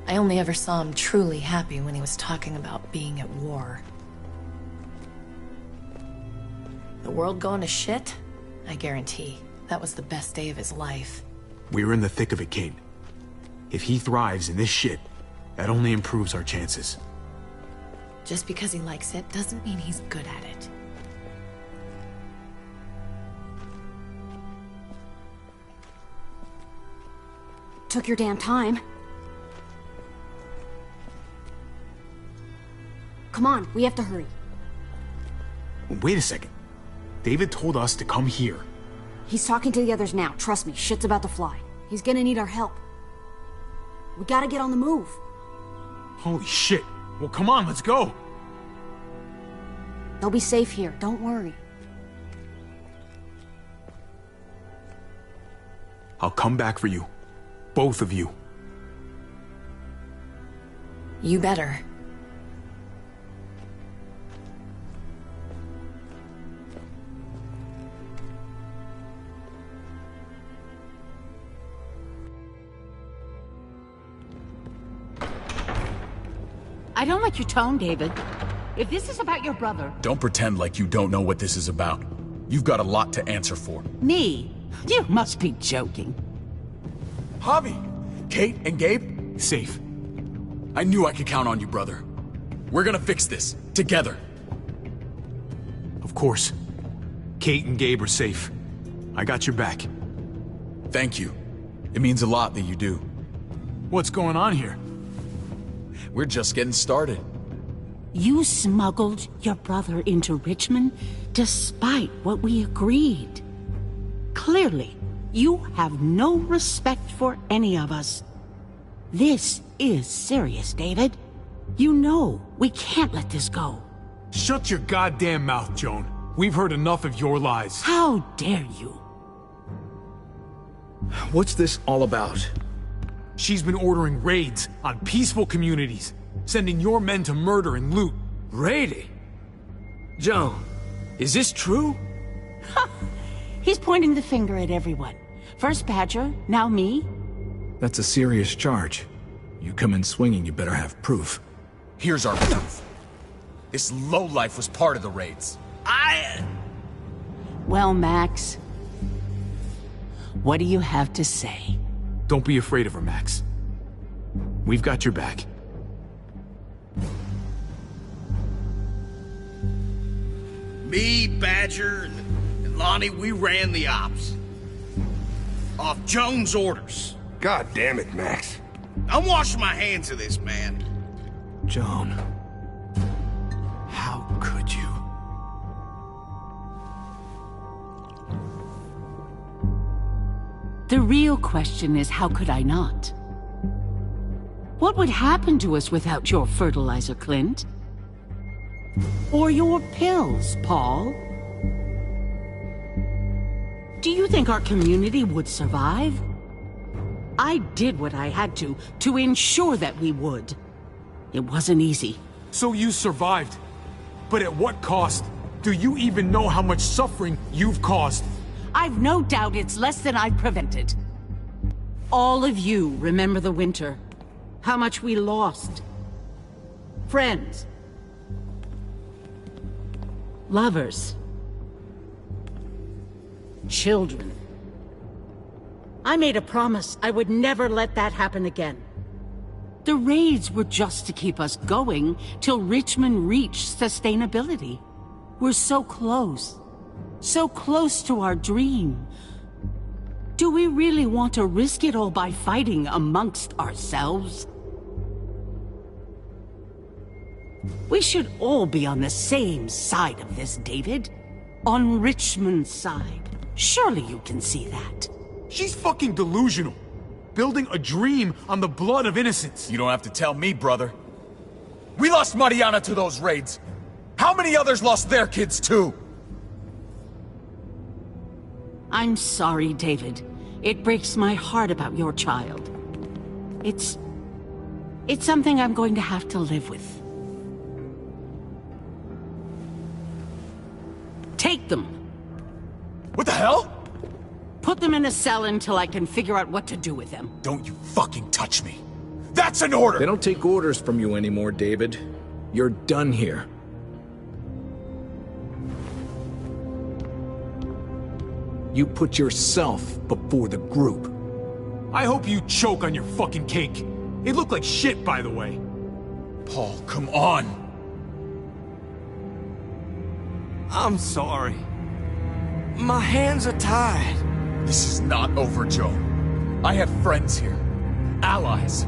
I only ever saw him truly happy when he was talking about being at war. The world going to shit? I guarantee. That was the best day of his life. We're in the thick of it, Kate. If he thrives in this shit, that only improves our chances. Just because he likes it doesn't mean he's good at it. Took your damn time. Come on, we have to hurry. Wait a second. David told us to come here. He's talking to the others now. Trust me, shit's about to fly. He's gonna need our help. We gotta get on the move. Holy shit. Well, come on, let's go. They'll be safe here, don't worry. I'll come back for you. Both of you. You better. I don't like your tone, David. If this is about your brother... Don't pretend like you don't know what this is about. You've got a lot to answer for. Me? You must be joking. Javi! Kate and Gabe? Safe. I knew I could count on you, brother. We're gonna fix this. Together. Of course. Kate and Gabe are safe. I got your back. Thank you. It means a lot that you do. What's going on here? We're just getting started. You smuggled your brother into Richmond despite what we agreed. Clearly, you have no respect for any of us. This is serious, David. You know we can't let this go. Shut your goddamn mouth, Joan. We've heard enough of your lies. How dare you? What's this all about? She's been ordering raids on peaceful communities, sending your men to murder and loot. Raiding? Joan, is this true? He's pointing the finger at everyone. First Badger, now me. That's a serious charge. You come in swinging, you better have proof. Here's our proof. This lowlife was part of the raids. Well, Max, what do you have to say? Don't be afraid of her, Max. We've got your back. Me, Badger, and Lonnie, we ran the ops. Off Joan's orders. God damn it, Max. I'm washing my hands of this, man. Joan. How could you? The real question is, how could I not? What would happen to us without your fertilizer, Clint? Or your pills, Paul? Do you think our community would survive? I did what I had to ensure that we would. It wasn't easy. So you survived. But at what cost? Do you even know how much suffering you've caused? I've no doubt it's less than I prevented. All of you remember the winter. How much we lost. Friends. Lovers. Children. I made a promise I would never let that happen again. The raids were just to keep us going till Richmond reached sustainability. We're so close. So close to our dream. Do we really want to risk it all by fighting amongst ourselves? We should all be on the same side of this, David. On Richmond's side. Surely you can see that. She's fucking delusional. Building a dream on the blood of innocents. You don't have to tell me, brother. We lost Mariana to those raids. How many others lost their kids too? I'm sorry, David. It breaks my heart about your child. It's something I'm going to have to live with. Take them. What the hell? Put them in a cell until I can figure out what to do with them. Don't you fucking touch me. That's an order! They don't take orders from you anymore, David. You're done here. You put yourself before the group. I hope you choke on your fucking cake. It looked like shit, by the way. Paul, come on. I'm sorry. My hands are tied. This is not over, Joe. I have friends here. Allies.